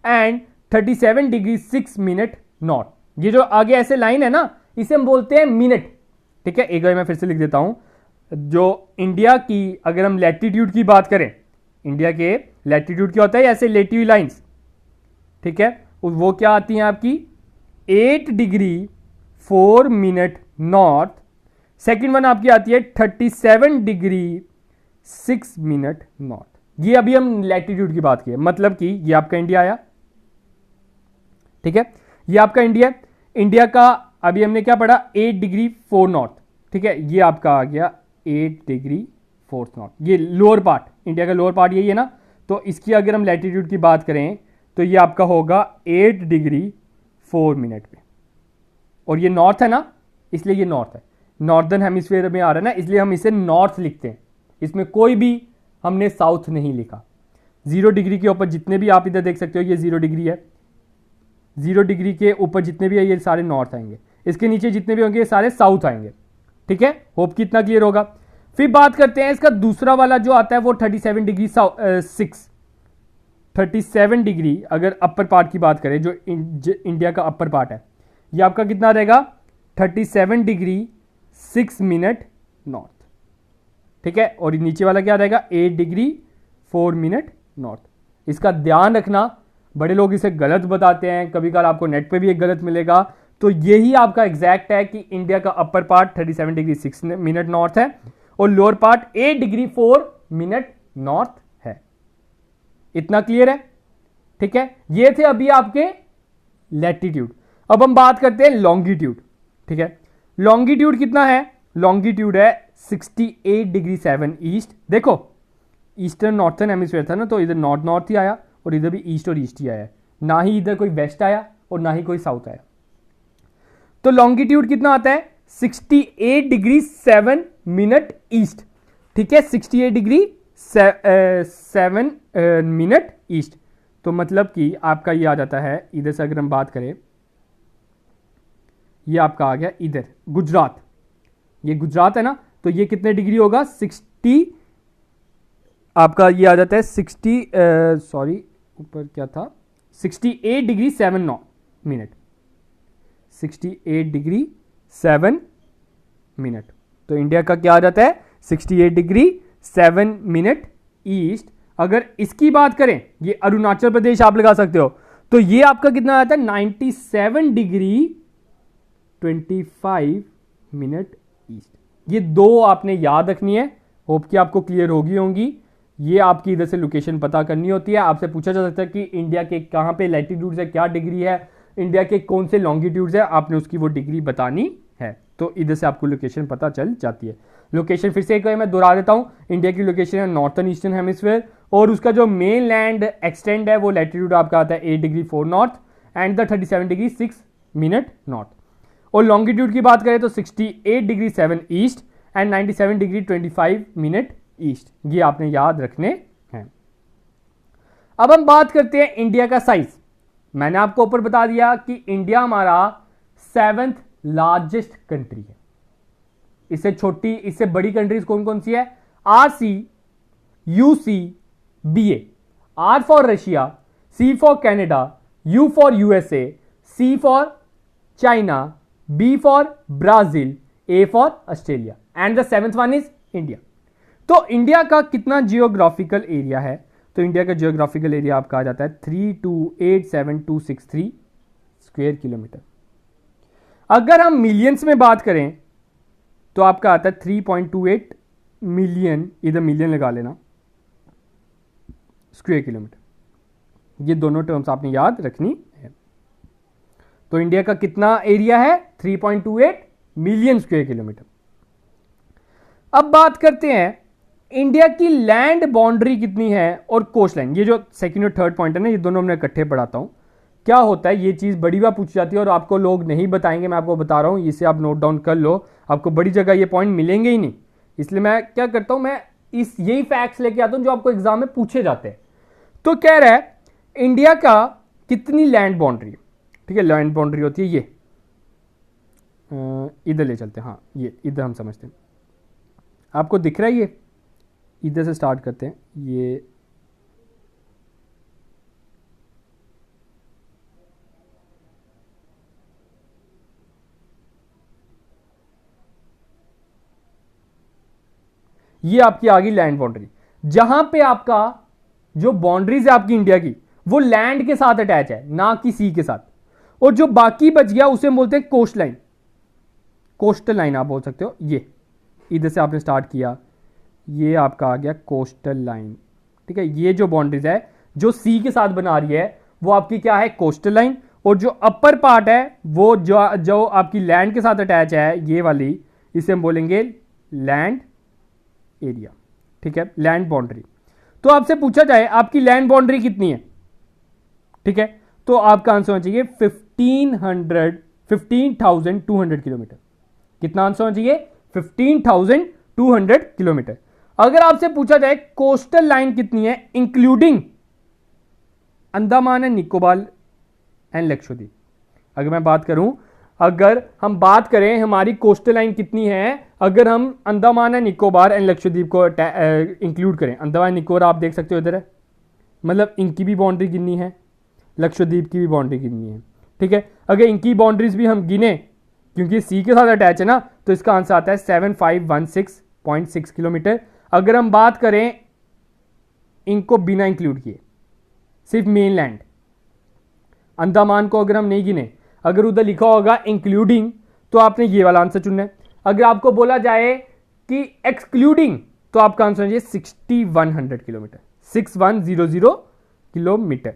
and 37 degree 6 minute north. ये जो आगे ऐसे लाइन है ना इसे हम बोलते हैं मिनट। ठीक है, एक बार मैं फिर से लिख देता हूं, जो इंडिया की अगर हम लैटिट्यूड की बात करें, इंडिया के लैटिट्यूड क्या होता है, ऐसे लेटी हुई लाइंस। ठीक है, वो क्या आती हैं आपकी 8 degree 4 minute north, second one आपकी आती है 37 डिग्री 6 मिनट नॉर्थ। ये अभी हम लैटिट्यूड की बात की है, मतलब कि ये आपका इंडिया आया। ठीक है, ये आपका इंडिया, इंडिया का अभी हमने क्या पढ़ा 8 डिग्री 4 नॉर्थ। ठीक है, ये आपका आ गया 8 डिग्री 4 नॉर्थ, ये लोअर पार्ट, इंडिया का लोअर पार्ट यही है ना। तो इसकी अगर हम लैटिट्यूड की बात करें तो ये आपका होगा 8 डिग्री 4 मिनट पे, और ये नॉर्थ है ना, इसलिए ये नॉर्थ है, नॉर्दर्न हेमिस्फीयर में आ रहा है ना, इसलिए हम इसे नॉर्थ लिखते हैं। इसमें कोई भी हमने साउथ नहीं लिखा। 0 डिग्री के ऊपर जितने भी आप इधर देख सकते हो ये 0 डिग्री है, 0 डिग्री के ऊपर जितने भी है ये सारे नॉर्थ आएंगे, इसके नीचे जितने भी होंगे ये सारे साउथ आएंगे। ठीक है, होप कितना क्लियर होगा। फिर बात करते हैं इसका दूसरा वाला जो आता है वो 37 डिग्री 37 डिग्री अगर अपर पार्ट की बात करें, जो इंडिया का अपर पार्ट है, ये आपका कितना रहेगा 37 डिग्री 6 मिनट नॉर्थ। ठीक है, और नीचे वाला क्या रहेगा 8 डिग्री 4 मिनट नॉर्थ। इसका ध्यान रखना, बड़े लोग इसे गलत बताते हैं, कभी कभार आपको नेट पे भी एक गलत मिलेगा, तो यही आपका एग्जैक्ट है कि इंडिया का upper part 37 degree 6 minute north है और lower part 8 degree 4 minute north है। इतना क्लियर है। ठीक है, ये थे अभी आपके लैटिट्यूड। अब हम बात करते हैं लॉन्गिट्यूड। ठीक है, लॉन्गिट्यूड कितना है, लॉन्गिट्यूड है 68 डिग्री 7 ईस्ट। देखो ईस्टर्न नॉर्थर्न हेमिस्फीयर था ना, तो इधर नॉर्थ नॉर्थ ही आया और इधर भी ईस्ट और ईस्ट ही आया, ना ही इधर कोई वेस्ट आया और ना ही कोई साउथ आया। तो लॉन्गिट्यूड कितना आता है 68 डिग्री 7 मिनट ईस्ट। ठीक है, 68 डिग्री 7 मिनट ईस्ट, तो मतलब कि आपका ये आ जाता है, इधर से अगर हम बात करें, ये आपका आ गया इधर गुजरात, ये गुजरात है ना, तो ये कितने डिग्री होगा 60, आपका ये आ जाता है 60 सॉरी ऊपर क्या था 68 डिग्री 7 मिनट, 68 डिग्री 7 मिनट। तो इंडिया का क्या आ जाता है 68 डिग्री 7 मिनट ईस्ट। अगर इसकी बात करें, ये अरुणाचल प्रदेश आप लगा सकते हो, तो ये आपका कितना आता है 97 डिग्री 25 मिनट ईस्ट। ये दो आपने याद रखनी है, होप कि आपको क्लियर होगी। ये आपकी इधर से लोकेशन पता करनी होती है। आपसे पूछा जा सकता है कि इंडिया के कहां पे लैटिट्यूड है, क्या डिग्री है, इंडिया के कौन से लॉन्गिट्यूड्स है, आपने उसकी वो डिग्री बतानी है, तो इधर से आपको लोकेशन पता चल जाती है। लोकेशन फिर से एक बार मैं दोहरा देता हूं, इंडिया की लोकेशन है नॉर्थर्न ईस्टर्न हेमिस्फीयर, और उसका जो मेन लैंड एक्सटेंड है वो लैटिट्यूड आपका आता है 8 degree 4 north and the 37 degree 6 minute north. और लॉन्गिट्यूड की बात करें तो 68 degree 7 east and 97 degree 25 minute east. ये आपने याद रखने हैं। अब हम बात करते हैं इंडिया का साइज। मैंने आपको ऊपर बता दिया कि इंडिया हमारा 7th लार्जेस्ट कंट्री है। इससे छोटी, इससे बड़ी कंट्रीज कौन कौन सी है, RC, UC, BA। R for Russia, C for Canada, U for USA, C for China, B for Brazil, A for Australia and the 7th one is India. तो इंडिया का कितना जियोग्राफिकल एरिया है, तो इंडिया का जियोग्राफिकल एरिया आपका आ जाता है 3287263 स्क्वायर किलोमीटर। अगर हम मिलियंस में बात करें तो आपका आता है 3.28 मिलियन, इधर मिलियन लगा लेना, स्क्वायर किलोमीटर। ये दोनों टर्म्स आपने याद रखनी है। तो इंडिया का कितना एरिया है 3.28 मिलियन स्क्वायर किलोमीटर। अब बात करते हैं इंडिया की लैंड बाउंड्री कितनी है और कोस्ट लाइन। ये जो सेकंड और थर्ड पॉइंट है ना, ये दोनों मैं इकट्ठे पढ़ाता हूं। क्या होता है, ये चीज बड़ी बार पूछी जाती है और आपको लोग नहीं बताएंगे, मैं आपको बता रहा हूं, इसे आप नोट डाउन कर लो, आपको बड़ी जगह ये पॉइंट मिलेंगे ही नहीं। इसलिए मैं क्या करता हूं, मैं इस यही फैक्ट्स लेके आता हूं जो आपको एग्जाम में पूछे जाते हैं। तो कह रहा है इंडिया का कितनी लैंड बाउंड्री, ठीक है, लैंड बाउंड्री होती है ये, इधर ले चलते हैं, हाँ ये इधर हम समझते हैं, आपको दिख रहा है ये, इधर से स्टार्ट करते हैं, ये आपकी आ गई लैंड बाउंड्री, जहां पे आपका जो बाउंड्रीज है आपकी इंडिया की वो लैंड के साथ अटैच है, ना कि सी के साथ, और जो बाकी बच गया उसे हम बोलते हैं कोस्ट लाइन, कोस्टल लाइन आप बोल सकते हो। ये इधर से आपने स्टार्ट किया, ये आपका आ गया कोस्टल लाइन, ठीक है। ये जो बाउंड्रीज है जो सी के साथ बना रही है वो आपकी क्या है, कोस्टल लाइन, और जो अपर पार्ट है वो जो आपकी लैंड के साथ अटैच है, ये वाली, इसे हम बोलेंगे लैंड एरिया, ठीक है, लैंड बाउंड्री। तो आपसे पूछा जाए आपकी लैंड बाउंड्री कितनी है, ठीक है, तो आपका आंसर होना चाहिए 15,200 किलोमीटर। कितना आंसर होना चाहिए, 15,200 किलोमीटर। अगर आपसे पूछा जाए कोस्टल लाइन कितनी है including Andaman and Nicobar and Lakshadweep, अगर मैं बात करूं, अगर हम बात करें हमारी कोस्टल लाइन कितनी है, अगर हम अंडमान एंड निकोबार एंड लक्षद्वीप को इंक्लूड करें, अंडमान निकोबार आप देख सकते हो इधर है, मतलब इनकी भी बाउंड्री कितनी है, लक्षद्वीप की भी बाउंड्री कितनी है, ठीक है। अगर इनकी बाउंड्रीज भी हम गिने, क्योंकि सी के साथ अटैच है ना, तो इसका आंसर आता है 7516.6 किलोमीटर। अगर हम बात करें इनको बिना इंक्लूड किए, सिर्फ मेन लैंड, अंडमान को अगर हम नहीं गिने, अगर उधर लिखा होगा इंक्लूडिंग, तो आपने ये वाला आंसर चुनना है। अगर आपको बोला जाए कि एक्सक्लूडिंग, तो आपका आंसर है 6100 किलोमीटर, 6100 किलोमीटर,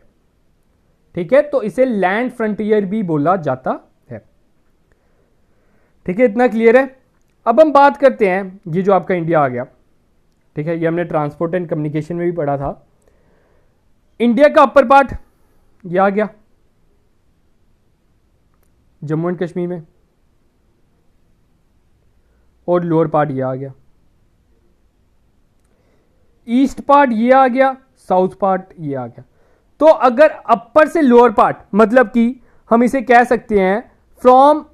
ठीक है। तो इसे लैंड फ्रंटियर भी बोला जाता है, ठीक है, इतना क्लियर है। अब हम बात करते हैं, ये जो आपका इंडिया आ गया, ठीक है, ये हमने ट्रांसपोर्ट एंड कम्युनिकेशन में भी पढ़ा था। इंडिया का अपर पार्ट ये आ गया जम्मू एंड कश्मीर में, और लोअर पार्ट ये आ गया, ईस्ट पार्ट ये आ गया, साउथ पार्ट ये आ गया। तो अगर अपर से लोअर पार्ट, मतलब कि हम इसे कह सकते हैं from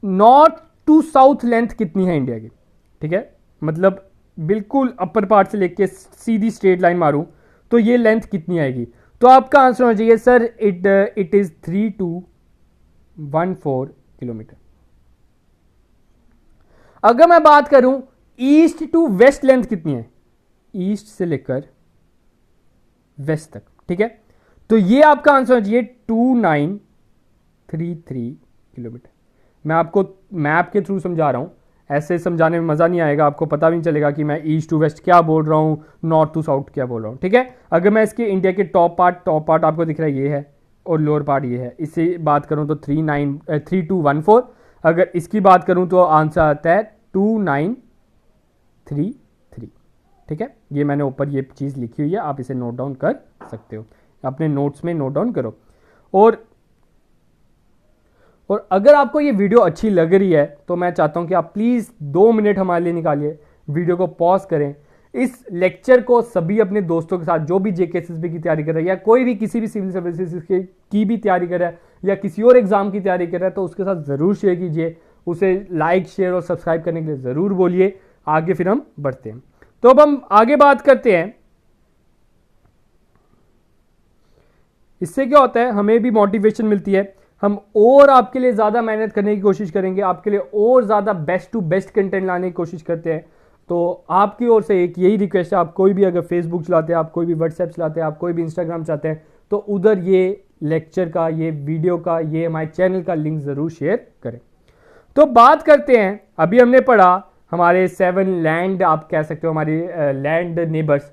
north to south length कितनी है इंडिया की, ठीक है, मतलब बिल्कुल अपर पार्ट से लेके सीधी स्ट्रेट लाइन मारूं तो ये लेंथ कितनी आएगी, तो आपका आंसर होना चाहिए सर इट इज 3214 किलोमीटर। अगर मैं बात करूं ईस्ट टू वेस्ट लेंथ कितनी है, ईस्ट से लेकर वेस्ट तक, ठीक है, तो ये आपका आंसर होना चाहिए 2933 किलोमीटर। मैं आपको मैप के थ्रू समझा रहा हूं, ऐसे समझाने में मजा नहीं आएगा, आपको पता भी नहीं चलेगा कि मैं ईस्ट टू वेस्ट क्या बोल रहा हूं, नॉर्थ टू साउथ क्या बोल रहा हूं, ठीक है। अगर मैं इसके इंडिया के टॉप पार्ट आपको दिख रहा है ये है, और लोअर पार्ट ये है, इससे बात करूं तो 3214, अगर इसकी बात करूं तो आंसर आता है 2933, ठीक है। ये मैंने ऊपर ये चीज़ लिखी हुई है, आप इसे नोट डाउन कर सकते हो, अपने नोट्स में नोट डाउन करो। और अगर आपको ये वीडियो अच्छी लग रही है तो मैं चाहता हूं कि आप प्लीज़ 2 मिनट हमारे लिए निकालिए, वीडियो को पॉज करें, इस लेक्चर को सभी अपने दोस्तों के साथ, जो भी जेकेएसएसबी की तैयारी कर रहा है या कोई भी किसी भी सिविल सर्विसेज की भी तैयारी कर रहा है या किसी और एग्जाम की तैयारी कर रहा है, तो उसके साथ ज़रूर शेयर कीजिए, उसे लाइक शेयर और सब्सक्राइब करने के लिए ज़रूर बोलिए। आगे फिर हम बढ़ते हैं। तो अब हम आगे बात करते हैं, इससे क्या होता है, हमें भी मोटिवेशन मिलती है, हम और आपके लिए ज़्यादा मेहनत करने की कोशिश करेंगे, आपके लिए और ज़्यादा बेस्ट टू बेस्ट कंटेंट लाने की कोशिश करते हैं। तो आपकी ओर से एक यही रिक्वेस्ट है, आप कोई भी अगर फेसबुक चलाते हैं, आप कोई भी व्हाट्सएप चलाते हैं, आप कोई भी इंस्टाग्राम चाहते हैं, तो उधर ये लेक्चर का, ये वीडियो का, ये हमारे चैनल का लिंक ज़रूर शेयर करें। तो बात करते हैं, अभी हमने पढ़ा हमारे 7 लैंड, आप कह सकते हो हमारी लैंड नेबर्स।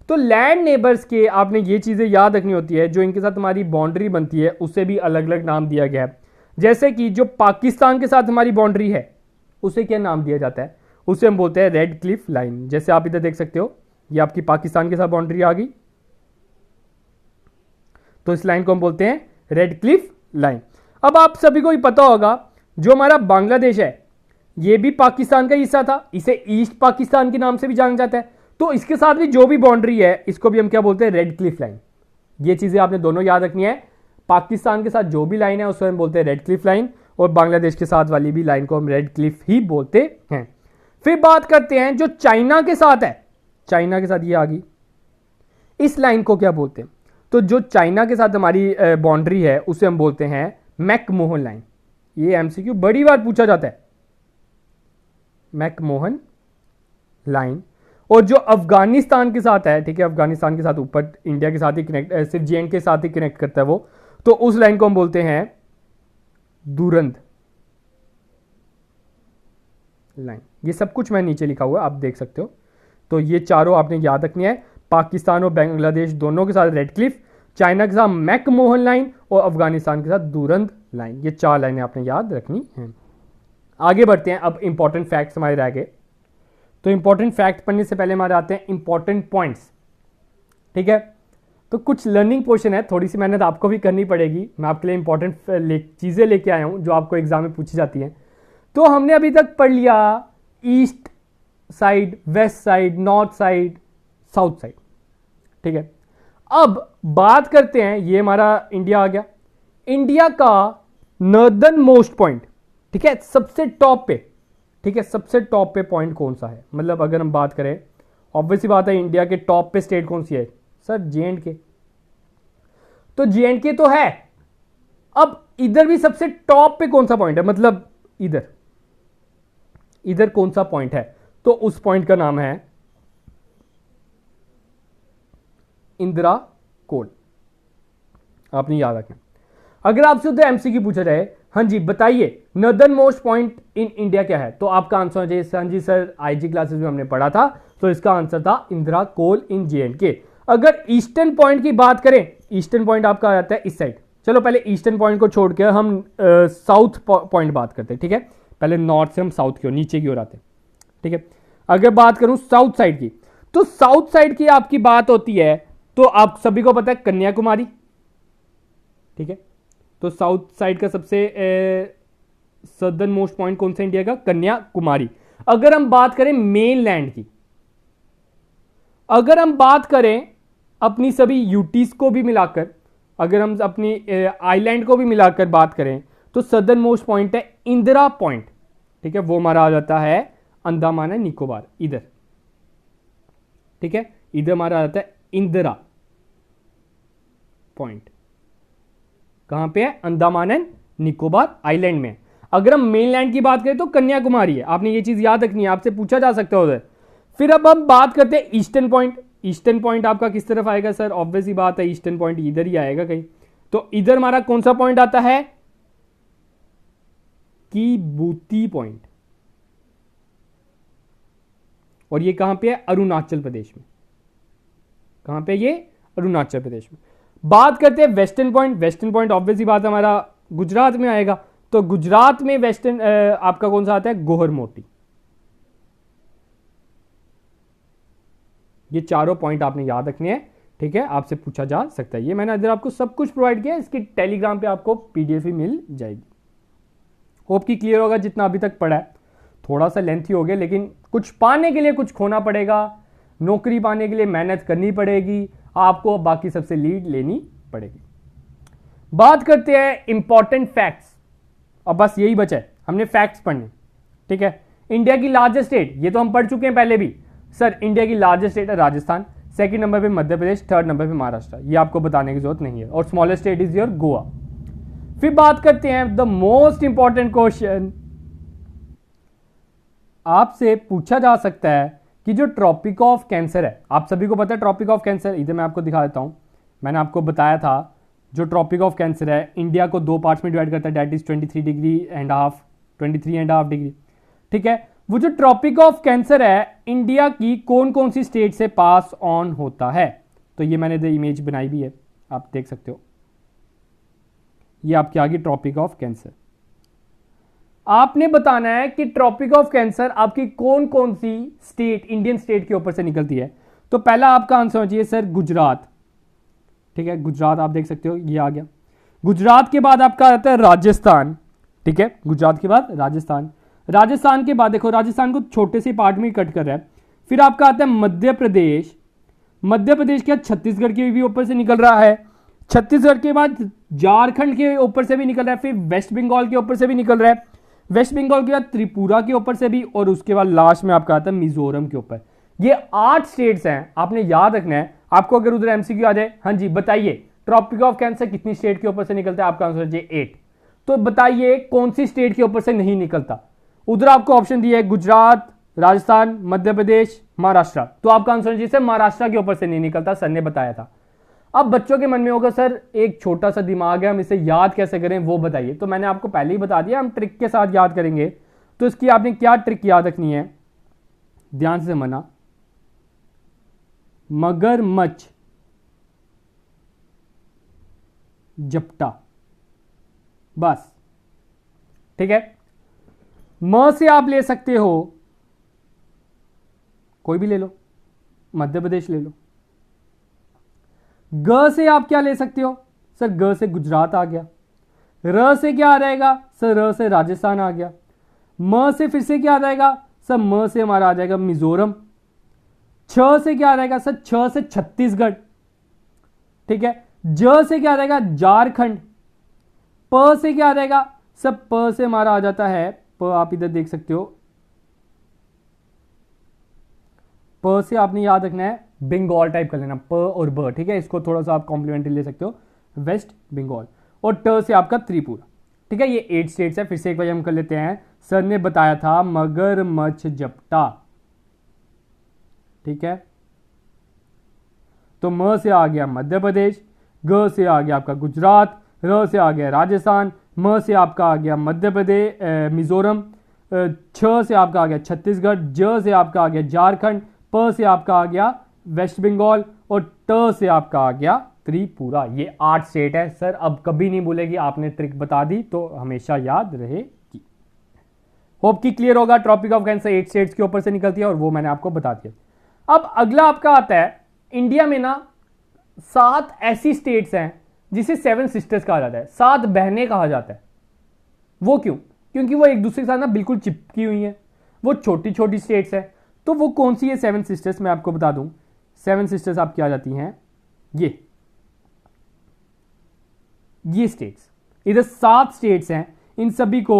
तो लैंड नेबर्स के आपने ये चीज़ें याद रखनी होती है, जो इनके साथ हमारी बाउंड्री बनती है उसे भी अलग अलग नाम दिया गया है। जैसे कि जो पाकिस्तान के साथ हमारी बाउंड्री है उसे क्या नाम दिया जाता है, उसे हम बोलते हैं रेड क्लिफ लाइन। जैसे आप इधर देख सकते हो, ये आपकी पाकिस्तान के साथ बाउंड्री आ गई, तो इस लाइन को हम बोलते हैं रेड क्लिफ लाइन। अब आप सभी को ही पता होगा, जो हमारा बांग्लादेश है ये भी पाकिस्तान का हिस्सा था, इसे ईस्ट पाकिस्तान के नाम से भी जाना जाता है। तो इसके साथ भी जो भी बाउंड्री है इसको भी हम क्या बोलते हैं, रेड क्लिफ लाइन। ये चीजें आपने दोनों याद रखनी है। पाकिस्तान के साथ जो भी लाइन है उसको हम बोलते हैं रेड क्लिफ लाइन, और बांग्लादेश के साथ वाली भी लाइन को हम रेड क्लिफ ही बोलते हैं। फिर बात करते हैं जो चाइना के साथ है, चाइना के साथ ये आ गई, इस लाइन को क्या बोलते हैं? तो जो चाइना के साथ हमारी बाउंड्री है उसे हम बोलते हैं मैकमोहन लाइन। ये एमसीक्यू बड़ी बार पूछा जाता है, मैकमोहन लाइन। और जो अफगानिस्तान के साथ है, ठीक है, अफगानिस्तान के साथ ऊपर इंडिया के साथ ही कनेक्ट, सिर्फ जेएंड के साथ ही कनेक्ट करता है वो, तो उस लाइन को हम बोलते हैं दुरंद लाइन। ये सब कुछ मैं नीचे लिखा हुआ है, आप देख सकते हो। तो ये चारों आपने याद रखनी है, पाकिस्तान और बांग्लादेश दोनों के साथ रेड क्लिफ, चाइना के साथ मैकमोहन लाइन और अफगानिस्तान के साथ दुरंद लाइन। ये 4 लाइनें आपने याद रखनी है। आगे बढ़ते हैं, अब इंपॉर्टेंट फैक्ट्स हमारे रह गए। तो इंपॉर्टेंट फैक्ट पढ़ने से पहले हमारे आते हैं इंपॉर्टेंट पॉइंट्स, ठीक है। तो कुछ लर्निंग पोर्शन है, थोड़ी सी मेहनत आपको भी करनी पड़ेगी। मैं आपके लिए इंपॉर्टेंट चीजें लेके आया हूं जो आपको एग्जाम में पूछी जाती हैं। तो हमने अभी तक पढ़ लिया east side, west side, north side, south side, ठीक है। अब बात करते हैं, ये हमारा इंडिया आ गया, इंडिया का नॉर्दर्न मोस्ट पॉइंट, ठीक है, सबसे टॉप पे, ठीक है, सबसे टॉप पे पॉइंट कौन सा है? मतलब अगर हम बात करें, ऑब्वियसली बात है, इंडिया के टॉप पे स्टेट कौन सी है सर? जे&के। तो जे&के तो है, अब इधर भी सबसे टॉप पे कौन सा पॉइंट है? मतलब इधर, इधर कौन सा पॉइंट है? तो उस पॉइंट का नाम है इंदिरा कोल। आपने याद रखना। अगर आपसे उधर एमसीक्यू पूछा जाए, हाँ जी बताइए northern most point in India क्या है, तो आपका आंसर हो जाए, हाँ जी सर आईजी क्लासेस में हमने पढ़ा था, तो इसका आंसर था इंदिरा कोल इन जे&के। अगर ईस्टर्न पॉइंट की बात करें, ईस्टर्न पॉइंट आपका आ जाता है इस साइड। चलो पहले ईस्टर्न पॉइंट को छोड़ के हम साउथ पॉइंट बात करते हैं, ठीक है। पहले नॉर्थ से हम साउथ की ओर, नीचे की ओर आते हैं, ठीक है। अगर बात करूं साउथ साइड की, तो साउथ साइड की आपकी बात होती है, तो आप सभी को पता है कन्याकुमारी, ठीक है। तो साउथ साइड का सबसे सदर्न मोस्ट पॉइंट कौन सा इंडिया का? कन्याकुमारी। अगर हम बात करें मेन लैंड की, अगर हम बात करें अपनी सभी यूटीज को भी मिलाकर, अगर हम अपनी आइलैंड को भी मिलाकर बात करें, तो सदर्न मोस्ट पॉइंट है इंदिरा पॉइंट, ठीक है। वो हमारा आ जाता है अंडमान एंड निकोबार, इधर, ठीक है। इधर हमारा आ जाता है इंदिरा पॉइंट। कहां पे है? अंडमान एंड निकोबार आइलैंड में। अगर हम मेनलैंड की बात करें तो कन्याकुमारी है। आपने ये चीज याद रखनी है, आपसे पूछा जा सकता है उधर। फिर अब हम बात करते हैं ईस्टर्न पॉइंट। ईस्टर्न पॉइंट आपका किस तरफ आएगा सर? ऑब्वियस ही बात है, ईस्टर्न पॉइंट इधर ही आएगा कहीं। तो इधर हमारा कौन सा पॉइंट आता है? कीबूती पॉइंट। और ये कहां पे है? अरुणाचल प्रदेश में। कहां पे? ये अरुणाचल प्रदेश में। बात करते हैं western point. Western point obviously बात हमारा गुजरात में आएगा। तो गुजरात में वेस्टर्न आपका कौन सा आता है? गोहर मोटी। ये चारों पॉइंट आपने याद रखने हैं, ठीक है। आपसे पूछा जा सकता है। ये मैंने इधर आपको सब कुछ प्रोवाइड किया है, इसकी टेलीग्राम पे आपको पीडीएफ ही मिल जाएगी। होप की क्लियर होगा जितना अभी तक पढ़ा है। थोड़ा सा लेंथी हो गया, लेकिन कुछ पाने के लिए कुछ खोना पड़ेगा। नौकरी पाने के लिए मेहनत करनी पड़ेगी, आपको बाकी सबसे लीड लेनी पड़ेगी। बात करते हैं इंपॉर्टेंट फैक्ट्स। और बस यही बचा है, हमने फैक्ट्स पढ़ने, ठीक है। इंडिया की लार्जेस्ट स्टेट, ये तो हम पढ़ चुके हैं पहले भी सर। इंडिया की लार्जेस्ट स्टेट है राजस्थान, सेकंड नंबर पे मध्य प्रदेश, थर्ड नंबर पे महाराष्ट्र। ये आपको बताने की जरूरत नहीं है। और smallest state is your Goa. फिर बात करते हैं द मोस्ट इंपॉर्टेंट क्वेश्चन। आपसे पूछा जा सकता है कि जो ट्रॉपिक ऑफ कैंसर है, आप सभी को पता है ट्रॉपिक ऑफ कैंसर, इधर मैं आपको दिखा देता हूं। मैंने आपको बताया था जो ट्रॉपिक ऑफ कैंसर है इंडिया को 2 पार्ट्स में डिवाइड करता है, दैट इज 23.5 डिग्री, ठीक है। वो जो ट्रॉपिक ऑफ कैंसर है इंडिया की कौन कौन सी स्टेट से पास ऑन होता है, तो ये मैंने इमेज बनाई भी है, आप देख सकते हो। ये आपकी आ गई ट्रॉपिक ऑफ कैंसर। आपने बताना है कि ट्रॉपिक ऑफ कैंसर आपकी कौन कौन सी स्टेट, इंडियन स्टेट के ऊपर से निकलती है। तो पहला आपका आंसर हो चाहिए सर गुजरात, ठीक है। गुजरात आप देख सकते हो, ये आ गया। गुजरात के बाद आपका आता है राजस्थान, ठीक है। गुजरात के बाद राजस्थान। राजस्थान के बाद देखो, राजस्थान को छोटे से पार्ट में कट कर रहा है। फिर आपका आता है मध्य प्रदेश। मध्य प्रदेश क्या छत्तीसगढ़ के भी ऊपर से निकल रहा है, छत्तीसगढ़ के बाद झारखंड के ऊपर से भी निकल रहा है, फिर वेस्ट बंगाल के ऊपर से भी निकल रहा है, वेस्ट बंगाल के बाद त्रिपुरा के ऊपर से भी, और उसके बाद लास्ट में आपका आता है मिजोरम के ऊपर। ये 8 स्टेट्स हैं, आपने याद रखना है। आपको अगर उधर एमसीक्यू आ जाए, हाँ जी बताइए ट्रॉपिक ऑफ कैंसर कितनी स्टेट के ऊपर से निकलता है, आपका आंसर है 8। तो बताइए कौन सी स्टेट के ऊपर से नहीं निकलता। उधर आपको ऑप्शन दिया है गुजरात, राजस्थान, मध्य प्रदेश, महाराष्ट्र। तो आपका आंसर जिसे महाराष्ट्र के ऊपर से नहीं निकलता, सर ने बताया था। अब बच्चों के मन में होगा सर एक छोटा सा दिमाग है, हम इसे याद कैसे करें वो बताइए। तो मैंने आपको पहले ही बता दिया, हम ट्रिक के साथ याद करेंगे। तो इसकी आपने क्या ट्रिक याद रखनी है, ध्यान से मना, मगरमच्छ जपटा, बस ठीक है। म से आप ले सकते हो, कोई भी ले लो, मध्य प्रदेश ले लो। ग से आप क्या ले सकते हो, सर ग से गुजरात आ गया। र से क्या आ जाएगा, सर र से राजस्थान आ गया। म से फिर से क्या आ जाएगा, सर म से हमारा आ जाएगा मिजोरम। छ से क्या आ जाएगा, सर छ से छत्तीसगढ़, ठीक है। ज से क्या आ जाएगा, झारखंड। प से क्या आ जाएगा, सर प से हमारा आ जाता है, प आप इधर देख सकते हो, प से आपने याद रखना है बंगाल टाइप कर लेना, प और ब, ठीक है। इसको थोड़ा सा आप कॉम्प्लीमेंट्री ले सकते हो, वेस्ट बंगाल। और ट से आपका त्रिपुरा, ठीक है। ये 8 स्टेट्स है। फिर से एक बार हम कर लेते हैं। सर ने बताया था मगरमच्छ जपटा, ठीक है। तो म से आ गया मध्य प्रदेश, ग से आ गया आपका गुजरात, र से आ गया राजस्थान, म से आपका आ गया मध्य प्रदेश मिजोरम, छ से आपका आ गया छत्तीसगढ़, ज से आपका आ गया झारखंड, प से आपका आ गया वेस्ट बंगाल, और ट से आपका आ गया त्रिपुरा। ये 8 स्टेट है। सर अब कभी नहीं भूलेगी, आपने ट्रिक बता दी तो हमेशा याद रहेगी। होप की क्लियर होगा। ट्रॉपिक ऑफ कैंसर 8 स्टेट्स के ऊपर से निकलती है और वो मैंने आपको बता दिया। अब अगला आपका आता है, इंडिया में ना 7 ऐसी स्टेट्स हैं जिसे 7 सिस्टर्स कहा जाता है, 7 बहनें कहा जाता है। वो क्यों? क्योंकि वो एक दूसरे के साथ ना बिल्कुल चिपकी हुई हैं, वो छोटी छोटी स्टेट्स हैं। तो वो कौन सी है 7 सिस्टर्स, मैं आपको बता दूं। 7 सिस्टर्स आपकी आ जाती हैं ये स्टेट्स, इधर 7 स्टेट्स हैं, इन सभी को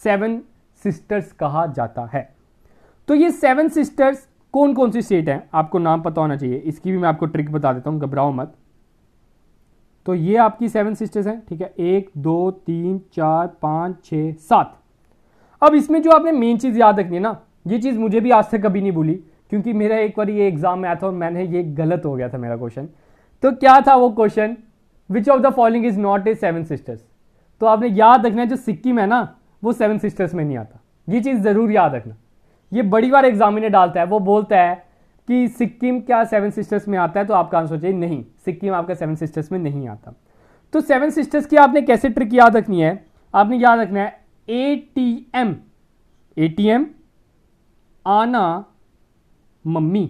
7 सिस्टर्स कहा जाता है। तो ये 7 सिस्टर्स कौन कौन सी स्टेट हैं, आपको नाम पता होना चाहिए। इसकी भी मैं आपको ट्रिक बता देता हूं, घबराओ मत। तो ये आपकी 7 सिस्टर्स हैं, ठीक है। 1 2 3 4 5 6 7। अब इसमें जो आपने मेन चीज याद रखनी है ना, ये चीज मुझे भी आज तक कभी नहीं भूली, क्योंकि मेरा एक बार ये एग्जाम में आया था और मैंने ये गलत हो गया था मेरा क्वेश्चन। तो क्या था वो question, which of the following is not a 7 sisters. तो आपने याद रखना है जो सिक्किम है ना वो 7 सिस्टर्स में नहीं आता, ये चीज जरूर याद रखना। ये बड़ी बार एग्जामिनर डालता है, वो बोलता है कि सिक्किम क्या 7 सिस्टर्स में आता है, तो आपका आंसर चाहिए नहीं, सिक्किम आपका 7 सिस्टर्स में नहीं आता। तो 7 सिस्टर्स की आपने कैसे ट्रिक याद रखनी है, आपने याद रखना है ATM, ATM आना मम्मी,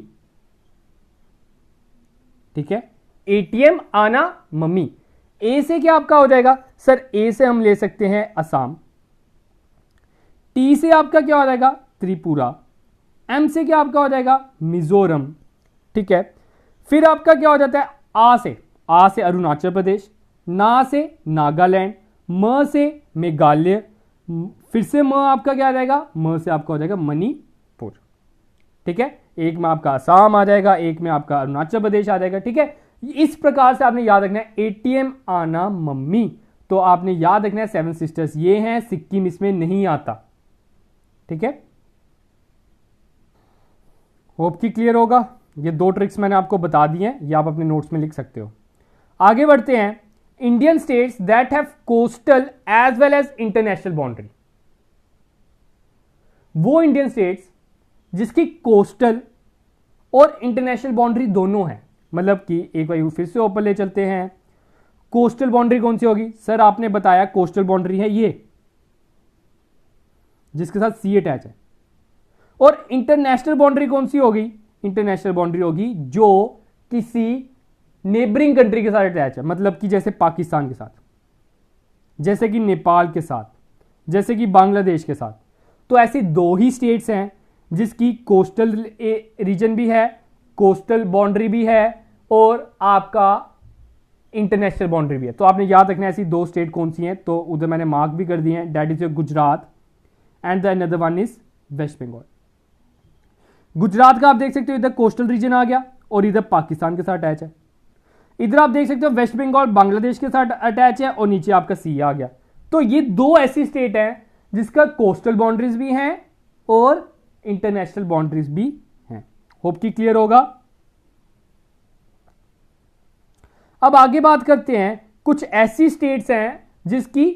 ठीक है। ATM आना मम्मी। ए से क्या आपका हो जाएगा, सर ए से हम ले सकते हैं असम। टी से आपका क्या हो जाएगा, त्रिपुरा। एम से क्या आपका हो जाएगा, मिजोरम, ठीक है। फिर आपका क्या हो जाता है, आ से अरुणाचल प्रदेश, ना से नागालैंड, म से मेघालय, फिर से म आपका क्या आ जाएगा, म से आपका हो जाएगा मणिपुर, ठीक है। एक में आपका असम आ जाएगा, एक में आपका अरुणाचल प्रदेश आ जाएगा, ठीक है। इस प्रकार से आपने याद रखना है ATM आना मम्मी। तो आपने याद रखना है 7 सिस्टर्स ये हैं, सिक्किम इसमें नहीं आता, ठीक है। होप की क्लियर होगा। ये 2 ट्रिक्स मैंने आपको बता दी हैं, ये आप अपने नोट्स में लिख सकते हो। आगे बढ़ते हैं, Indian states that have coastal as well as international boundary. वो इंडियन स्टेट्स जिसकी कोस्टल और इंटरनेशनल बाउंड्री दोनों है, मतलब कि एक बार फिर से ऊपर ले चलते हैं। कोस्टल बाउंड्री कौन सी होगी, सर आपने बताया कोस्टल बाउंड्री है ये जिसके साथ सी अटैच है। और इंटरनेशनल बाउंड्री कौन सी होगी, इंटरनेशनल बाउंड्री होगी जो किसी नेबरिंग कंट्री के साथ अटैच है, मतलब कि जैसे पाकिस्तान के साथ, जैसे कि नेपाल के साथ, जैसे कि बांग्लादेश के साथ। तो ऐसी 2 ही स्टेट्स हैं जिसकी कोस्टल रीजन भी है, कोस्टल बाउंड्री भी है और आपका इंटरनेशनल बाउंड्री भी है। तो आपने याद रखना है ऐसी दो स्टेट कौन सी हैं, तो उधर मैंने मार्क भी कर दिए हैं, that is Gujarat and the another one is West Bengal. Gujarat का आप देख सकते हो इधर कोस्टल रीजन आ गया और इधर पाकिस्तान के साथ अटैच है। इधर आप देख सकते हो वेस्ट बंगाल बांग्लादेश के साथ अटैच है और नीचे आपका सी आ गया। तो ये दो ऐसी स्टेट है जिसका कोस्टल बाउंड्रीज भी हैं और इंटरनेशनल बाउंड्रीज भी हैं। होप की क्लियर होगा। अब आगे बात करते हैं, कुछ ऐसी स्टेट्स हैं जिसकी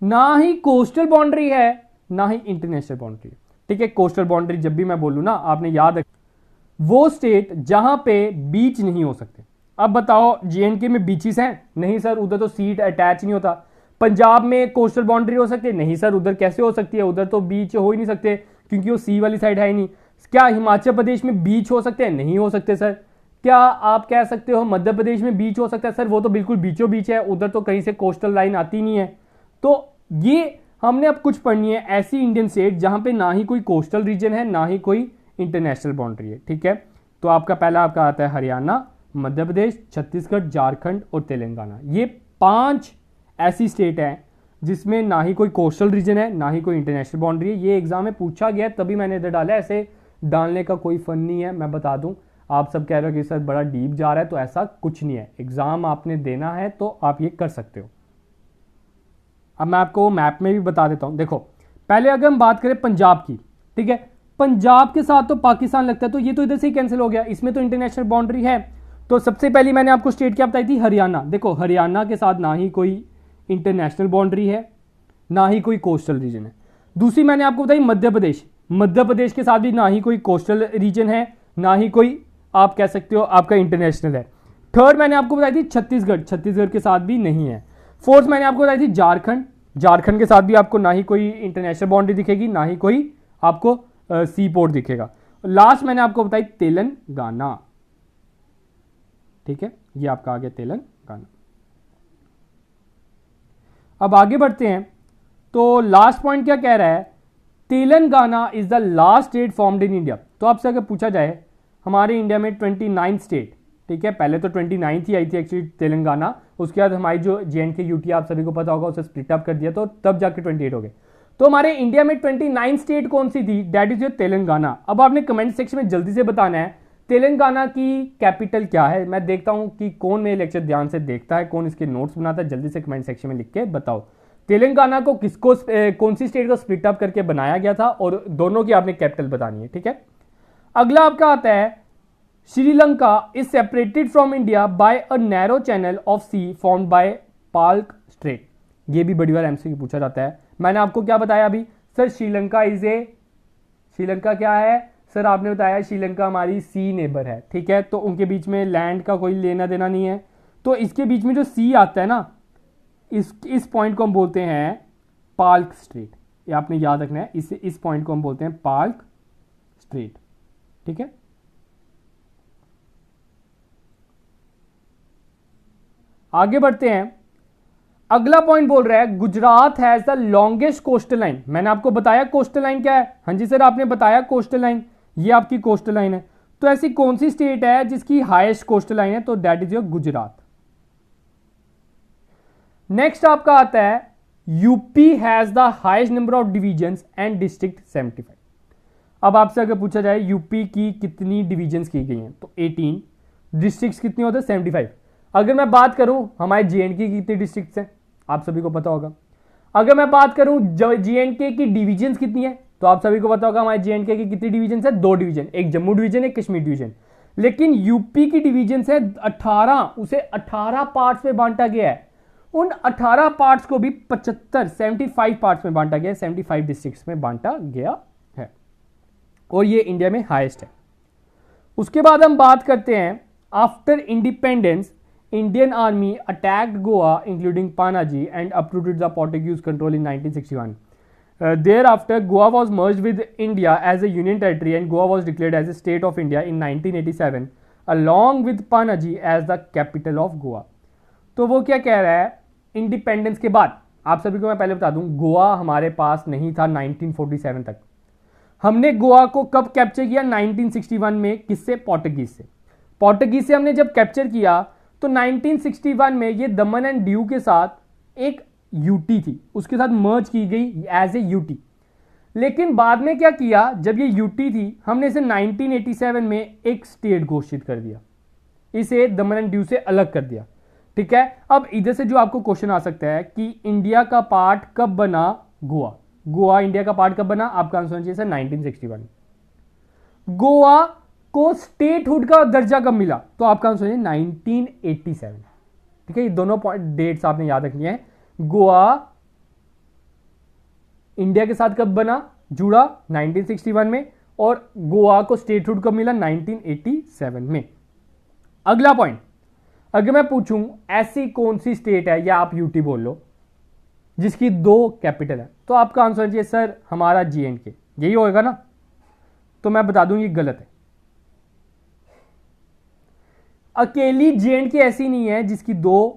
ना ही कोस्टल बाउंड्री है ना ही इंटरनेशनल बाउंड्री है। ठीक है, कोस्टल बाउंड्री जब भी मैं बोलूं ना आपने याद रख, वो स्टेट जहां पे बीच नहीं हो सकते। अब बताओ जेएनके में बीचेस हैं? नहीं सर, उधर तो सीट अटैच नहीं होता। पंजाब में कोस्टल बाउंड्री हो सकती है? नहीं सर, उधर कैसे हो सकती है, उधर तो बीच हो ही नहीं सकते क्योंकि वो सी वाली साइड है ही नहीं। क्या हिमाचल प्रदेश में बीच हो सकते हैं? नहीं हो सकते सर। क्या आप कह सकते हो मध्य प्रदेश में बीच हो सकता है? सर वो तो बिल्कुल बीचों बीच है, उधर तो कहीं से कोस्टल लाइन आती नहीं है। तो ये हमने अब कुछ पढ़नी है ऐसी इंडियन स्टेट जहां पे ना ही कोई कोस्टल रीजन है ना ही कोई इंटरनेशनल बाउंड्री है। ठीक है, तो आपका पहला आपका आता है हरियाणा, मध्य प्रदेश, छत्तीसगढ़, झारखंड और तेलंगाना। ये 5 ऐसी स्टेट हैं जिसमें ना ही कोई कोस्टल रीजन है ना ही कोई इंटरनेशनल बाउंड्री है। ये एग्जाम में पूछा गया तभी मैंने इधर डाला, ऐसे डालने का कोई फन नहीं है। मैं बता दूं, आप सब कह रहे हो कि सर बड़ा डीप जा रहा है, तो ऐसा कुछ नहीं है। एग्जाम आपने देना है तो आप ये कर सकते हो। अब मैं आपको मैप में भी बता देता हूं। देखो पहले अगर हम बात करें पंजाब की, ठीक है, पंजाब के साथ तो पाकिस्तान लगता है, तो ये तो इधर से ही कैंसिल हो गया, इसमें तो इंटरनेशनल बाउंड्री है। तो सबसे पहली मैंने आपको स्टेट क्या बताई थी, हरियाणा। देखो हरियाणा के साथ ना ही कोई इंटरनेशनल बाउंड्री है ना ही कोई कोस्टल रीजन है। दूसरी मैंने आपको बताई मध्य प्रदेश, मध्य प्रदेश के साथ भी ना ही कोई कोस्टल रीजन है ना ही कोई आप कह सकते हो आपका इंटरनेशनल है। थर्ड मैंने आपको बताई थी छत्तीसगढ़, छत्तीसगढ़ के साथ भी नहीं है। फोर्थ मैंने आपको बताई थी झारखंड, झारखंड के साथ भी आपको ना ही कोई इंटरनेशनल बाउंड्री दिखेगी ना ही कोई आपको सी पोर्ट दिखेगा। लास्ट मैंने आपको बताई तेलंगाना। ठीक है, ये आपका आ गया तेलंगाना। अब आगे बढ़ते हैं, तो लास्ट पॉइंट क्या कह रहा है, Telangana is the last state formed in India. तो आपसे अगर पूछा जाए हमारे इंडिया में 29 स्टेट, ठीक है, पहले तो 29 ही आई थी एक्चुअली तेलंगाना, उसके बाद हमारी जो जेएनके यूटी आप सभी को पता होगा उसे स्प्लिट अप कर दिया तो तब जाके 28 हो गए। तो हमारे इंडिया में 29 स्टेट कौन सी थी, दैट इज योर तेलंगाना। अब आपने कमेंट सेक्शन में जल्दी से बताना है तेलंगाना की कैपिटल क्या है। मैं देखता हूं कि कौन मेरे लेक्चर ध्यान से देखता है, कौन इसके नोट्स बनाता है, जल्दी से कमेंट सेक्शन में लिख के बताओ तेलंगाना को किसको कौन सी स्टेट को स्प्लिट अप करके बनाया गया था और दोनों की आपने कैपिटल बतानी है। ठीक है, अगला आपका आता है Sri Lanka is separated from India by a narrow channel of sea formed by Palk Strait. ये भी बड़ी बार एमसीक्यू पूछा जाता है। मैंने आपको क्या बताया अभी, सर श्रीलंका श्रीलंका क्या है सर, आपने बताया श्रीलंका हमारी सी नेबर है। ठीक है, तो उनके बीच में लैंड का कोई लेना देना नहीं है, तो इसके बीच में जो सी आता है ना, इस पॉइंट को हम बोलते हैं पाल्क स्ट्रेट। ये आपने याद रखना है, इस पॉइंट को हम बोलते हैं पाल्क स्ट्रेट। ठीक है, आगे बढ़ते हैं। अगला पॉइंट बोल रहा है Gujarat has the longest coastal line. मैंने आपको बताया कोस्टल लाइन क्या है, हाँ जी सर आपने बताया कोस्टल लाइन, ये आपकी कोस्टल लाइन है। तो ऐसी कौन सी स्टेट है जिसकी हाईएस्ट कोस्टल लाइन है, तो that is your Gujarat. Next आपका आता है UP has the highest number of divisions and district 75। अब आपसे अगर पूछा जाए यूपी की कितनी डिवीजन्स की गई हैं, तो 18, डिस्ट्रिक्ट्स कितनी होते हैं 75। अगर मैं बात करूं हमारे जेएनके की कितनी डिस्ट्रिक्ट्स हैं, आप सभी को पता होगा। अगर मैं बात करूं जेएनके की डिवीजन्स कितनी है, तो आप सभी को पता होगा हमारे जेएनके की कितनी डिवीजन्स है, 2 डिवीजन, एक जम्मू डिवीजन एक कश्मीर डिवीजन। लेकिन यूपी की डिवीजन्स है 18, उसे 18 पार्ट्स में बांटा गया है। उन 18 पार्ट्स को भी 75 पार्ट्स में बांटा गया है, 75 डिस्ट्रिक्ट्स में बांटा गया है, और ये इंडिया में हाईएस्ट है। उसके बाद हम बात करते हैं after independence Indian army attacked Goa, including Panaji, and uprooted the Portuguese control in 1961. Thereafter, Goa was merged with India as a union territory, and Goa was declared as a state of India in 1987, along with Panaji as the capital of Goa. तो वो क्या कह रहा है, इंडिपेंडेंस के बाद, आप सभी को मैं पहले बता दूं, गोवा हमारे पास नहीं था 1947 तक। हमने गोवा को कब कैप्चर किया? 1961 में। किससे? पोर्टुगीज से। पोर्टुगीज से हमने जब कैप्चर किया तो 1961 में ये दमन एंड दीव के साथ एक यूटी थी, उसके साथ मर्ज की गई एज ए यूटी। लेकिन बाद में क्या किया, जब ये यूटी थी हमने इसे 1987 में एक स्टेट घोषित कर दिया, इसे दमन एंड दीव से अलग कर दिया। ठीक है, अब इधर से जो आपको क्वेश्चन आ सकता है कि इंडिया का पार्ट कब बना गोवा? गोवा इंडिया का पार्ट कब बना? आपका आंसर होना चाहिए सर 1961। गोवा को स्टेटहुड का दर्जा कब मिला? तो आपका आंसर है 1987। ठीक है, ये दोनों डेट्स आपने याद रखनी है। गोवा इंडिया के साथ कब बना, जुड़ा? 1961 में, और गोवा को स्टेटहुड कब मिला? 1987 में। अगला पॉइंट, अगर मैं पूछूं ऐसी कौन सी स्टेट है, या आप यूटी बोल लो, जिसकी 2 कैपिटल है, तो आपका आंसर चाहिए सर हमारा J&K। यही होएगा ना? तो मैं बता दूं ये गलत है। अकेली J&K ऐसी नहीं है जिसकी 2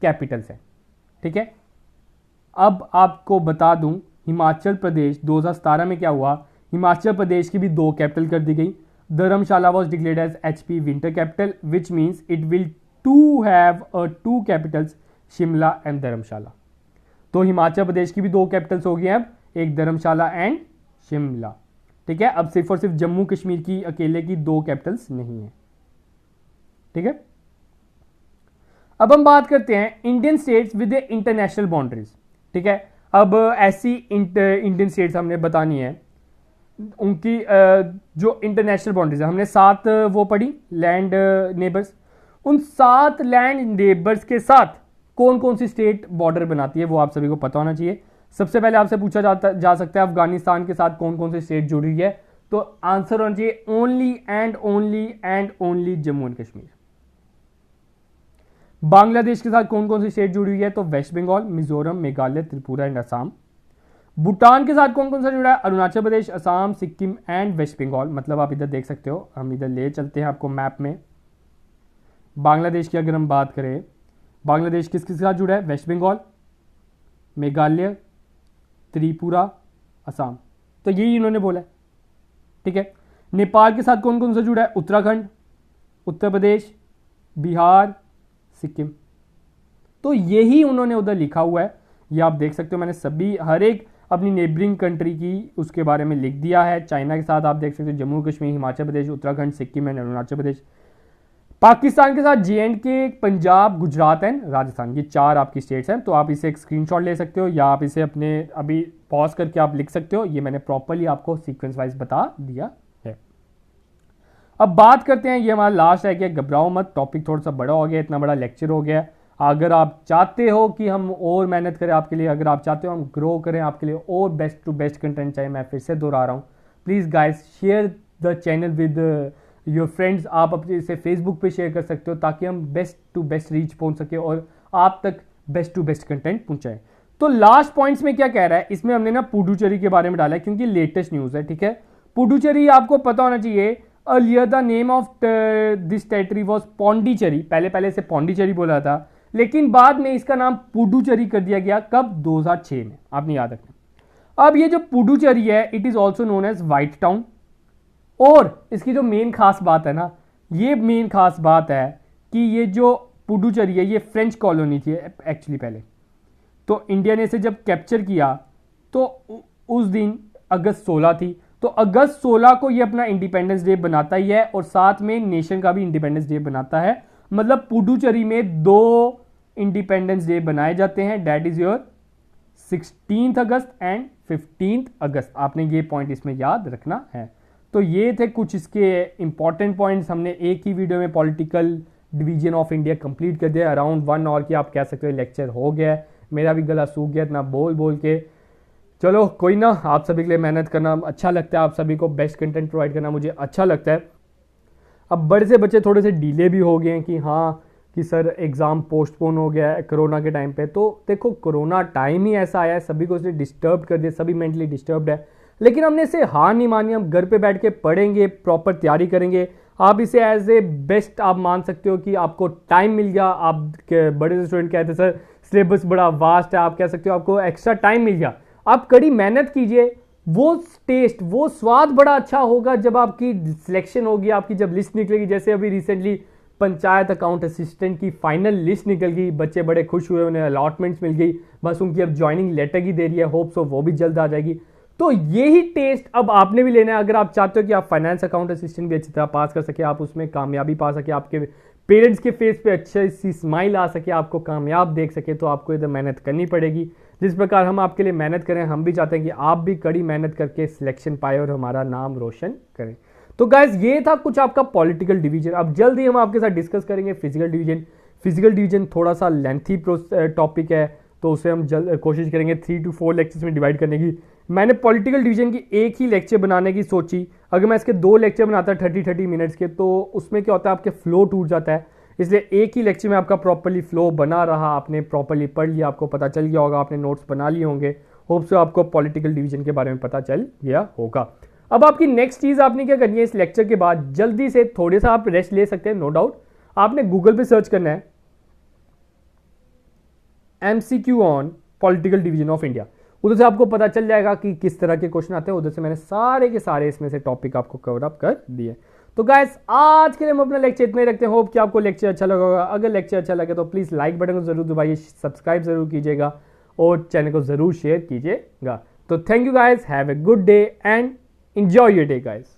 कैपिटल्स है। ठीक है, अब आपको बता दूं हिमाचल प्रदेश 2017 में क्या हुआ, हिमाचल प्रदेश की भी 2 कैपिटल कर दी गई। Dharamshala was declared as HP winter capital, which means it will to have 2 capitals, Shimla and Dharamshala. तो हिमाचल प्रदेश की भी 2 कैपिटल्स हो गई हैं अब, एक धर्मशाला एंड शिमला। ठीक है, अब सिर्फ और सिर्फ जम्मू कश्मीर की अकेले की 2 कैपिटल्स नहीं है। ठीक है, अब हम बात करते हैं Indian states with international boundaries. ठीक है, अब ऐसी इंडियन स्टेट्स हमने बतानी है, उनकी जो इंटरनेशनल बाउंड्रीज है। हमने 7 वो पढ़ी लैंड नेबर्स, उन 7 लैंड नेबर्स के साथ कौन कौन सी स्टेट बॉर्डर बनाती है वो आप सभी को पता होना चाहिए। सबसे पहले आपसे पूछा जा सकता है अफगानिस्तान के साथ कौन कौन सी स्टेट जुड़ी है, तो आंसर होना चाहिए only and only Jammu and Kashmir. Bangladesh के साथ कौन कौन सी स्टेट जुड़ी हुई है, तो वेस्ट बंगाल, मिजोरम, मेघालय, त्रिपुरा एंड असम। भूटान के साथ कौन कौन सा जुड़ा है, अरुणाचल प्रदेश, असम, सिक्किम एंड वेस्ट बंगाल। मतलब आप इधर देख सकते हो, हम इधर ले चलते हैं आपको मैप में। बांग्लादेश की अगर हम बात करें, बांग्लादेश किसके साथ जुड़ा है, वेस्ट बंगाल, मेघालय, त्रिपुरा, असम, तो यही इन्होंने बोला है। ठीक है, नेपाल के साथ कौन कौन सा जुड़ा है, उत्तराखंड, उत्तर प्रदेश, बिहार, सिक्किम। तो यही उन्होंने उधर लिखा हुआ है, ये आप देख सकते हो। मैंने सभी हर एक अपनी नेबरिंग कंट्री की उसके बारे में लिख दिया है। चाइना के साथ आप देख सकते हो जम्मू कश्मीर, हिमाचल प्रदेश, उत्तराखंड, सिक्किम एंड अरुणाचल प्रदेश। पाकिस्तान के साथ J&K, पंजाब, गुजरात एंड राजस्थान, ये 4 आपकी स्टेट्स हैं। तो आप इसे एक स्क्रीनशॉट ले सकते हो, या आप इसे अपने अभी पॉज करके आप लिख सकते हो। ये मैंने प्रॉपर्ली आपको सीक्वेंस वाइज बता दिया है। अब बात करते हैं, ये हमारा लास्ट है कि घबराओ मत, टॉपिक थोड़ा सा बड़ा हो गया, इतना बड़ा लेक्चर हो गया। अगर आप चाहते हो कि हम और मेहनत करें आपके लिए, अगर आप चाहते हो हम ग्रो करें आपके लिए और बेस्ट टू बेस्ट कंटेंट चाहिए, मैं फिर से दोहरा रहा हूँ, please guys share the channel with your friends. आप अपने इसे फेसबुक पे शेयर कर सकते हो ताकि हम बेस्ट टू बेस्ट रीच पहुंच सके और आप तक बेस्ट टू बेस्ट कंटेंट पहुंचाएं। तो लास्ट पॉइंट्स में क्या कह रहा है, इसमें हमने ना पुडुचेरी के बारे में डाला है क्योंकि लेटेस्ट न्यूज़ है। ठीक है, पुडुचेरी आपको पता होना चाहिए, earlier the name of this territory was Pondicherry, पहले से पौंडीचेरी बोला था, लेकिन बाद में इसका नाम पुडुचेरी कर दिया गया। कब? 2006 में, आपने याद रखना। अब ये जो पुडुचेरी है, it is also known as White Town. और इसकी जो मेन खास बात है ना, ये मेन खास बात है कि ये जो पुडुचेरी है ये फ्रेंच कॉलोनी थी एक्चुअली पहले। तो इंडिया ने इसे जब कैप्चर किया तो उस दिन अगस्त 16 थी, तो अगस्त 16 को ये अपना इंडिपेंडेंस डे बनाता ही है और साथ में नेशन का भी इंडिपेंडेंस डे बनाता है। मतलब पुडुचेरी में 2 इंडिपेंडेंस डे बनाए जाते हैं, that is your 16 August and 15 अगस्त। आपने ये पॉइंट इसमें याद रखना है। तो ये थे कुछ इसके इंपॉर्टेंट पॉइंट्स। हमने एक ही वीडियो में political division of India complete कर दिया। अराउंड 1 आवर की आप कह सकते हो लेक्चर हो गया है। मेरा भी गला सूख गया इतना बोल बोल के। चलो कोई ना, आप सभी के लिए मेहनत करना अच्छा लगता है, आप सभी को बेस्ट कंटेंट प्रोवाइड करना मुझे अच्छा लगता है। अब बड़े से बच्चे थोड़े से डिले भी हो गए हैं कि हाँ कि सर एग्ज़ाम पोस्टपोन हो गया है कोरोना के टाइम पे। तो देखो कोरोना टाइम ही ऐसा आया है, सभी को इसने डिस्टर्ब कर दिया, सभी मेंटली डिस्टर्ब्ड है, लेकिन हमने इसे हार नहीं मानी। हम घर पे बैठ के पढ़ेंगे, प्रॉपर तैयारी करेंगे। आप इसे एज ए बेस्ट आप मान सकते हो कि आपको टाइम मिल गया। आप बड़े से स्टूडेंट कहते हैं सर सिलेबस बड़ा वास्ट है, आप कह सकते हो आपको एक्स्ट्रा टाइम मिल गया। आप कड़ी मेहनत कीजिए, वो टेस्ट, वो स्वाद बड़ा अच्छा होगा जब आपकी सिलेक्शन होगी, आपकी जब लिस्ट निकलेगी। जैसे अभी रिसेंटली पंचायत अकाउंट असिस्टेंट की फाइनल लिस्ट निकल गई, बच्चे बड़े खुश हुए, उन्हें अलॉटमेंट्स मिल गई, बस उनकी अब ज्वाइनिंग लेटर ही दे रही है, होप्स हो वो भी जल्द आ जाएगी। तो यही टेस्ट अब आपने भी लेना है। अगर आप चाहते हो कि आप फाइनेंस अकाउंट असिस्टेंट भी अच्छी तरह पास कर सके, आप उसमें कामयाबी पा सके, आपके पेरेंट्स के फेस पे अच्छी सी स्माइल आ सके, आपको कामयाब देख सके, तो आपको इधर मेहनत करनी पड़ेगी। जिस प्रकार हम आपके लिए मेहनत करें, हम भी चाहते हैं कि आप भी कड़ी मेहनत करके सिलेक्शन पाए और हमारा नाम रोशन करें। तो गाइस ये था कुछ आपका पॉलिटिकल डिवीजन। अब जल्द ही हम आपके साथ डिस्कस करेंगे फिजिकल डिवीजन। फिजिकल डिवीजन थोड़ा सा लेंथी टॉपिक है, तो उसे हम जल्द कोशिश करेंगे 3 to 4 लेक्चर्स में डिवाइड करने की। मैंने पॉलिटिकल डिवीजन की एक ही लेक्चर बनाने की सोची। अगर मैं इसके 2 लेक्चर बनाता 30 मिनट्स के, तो उसमें क्या होता है, आपके फ्लो टूट जाता है। इसलिए एक ही लेक्चर में आपका प्रॉपर्ली फ्लो बना रहा, आपने प्रॉपर्ली पढ़ लिया, आपको पता चल गया होगा, आपने नोट्स बना लिए होंगे। होप सो आपको पॉलिटिकल डिवीजन के बारे में पता चल गया होगा। अब आपकी नेक्स्ट चीज आपने क्या करनी है, इस लेक्चर के बाद जल्दी से थोड़े सा आप रेस्ट ले सकते हैं, नो डाउट। आपने गूगल पे सर्च करना है MCQ on political division of India. उधर से आपको पता चल जाएगा कि किस तरह के क्वेश्चन आते हैं। उधर से मैंने सारे के सारे इसमें से टॉपिक आपको कवर अप कर दिए। तो गाइस आज के लिए हम अपना लेक्चर इतना ही रखते हैं। होप कि आपको लेक्चर अच्छा लगा होगा। अगर लेक्चर अच्छा लगे तो प्लीज लाइक बटन को जरूर दबाइए, सब्सक्राइब जरूर कीजिएगा और चैनल को जरूर शेयर कीजिएगा। तो thank you guys, have a good day and enjoy your day guys.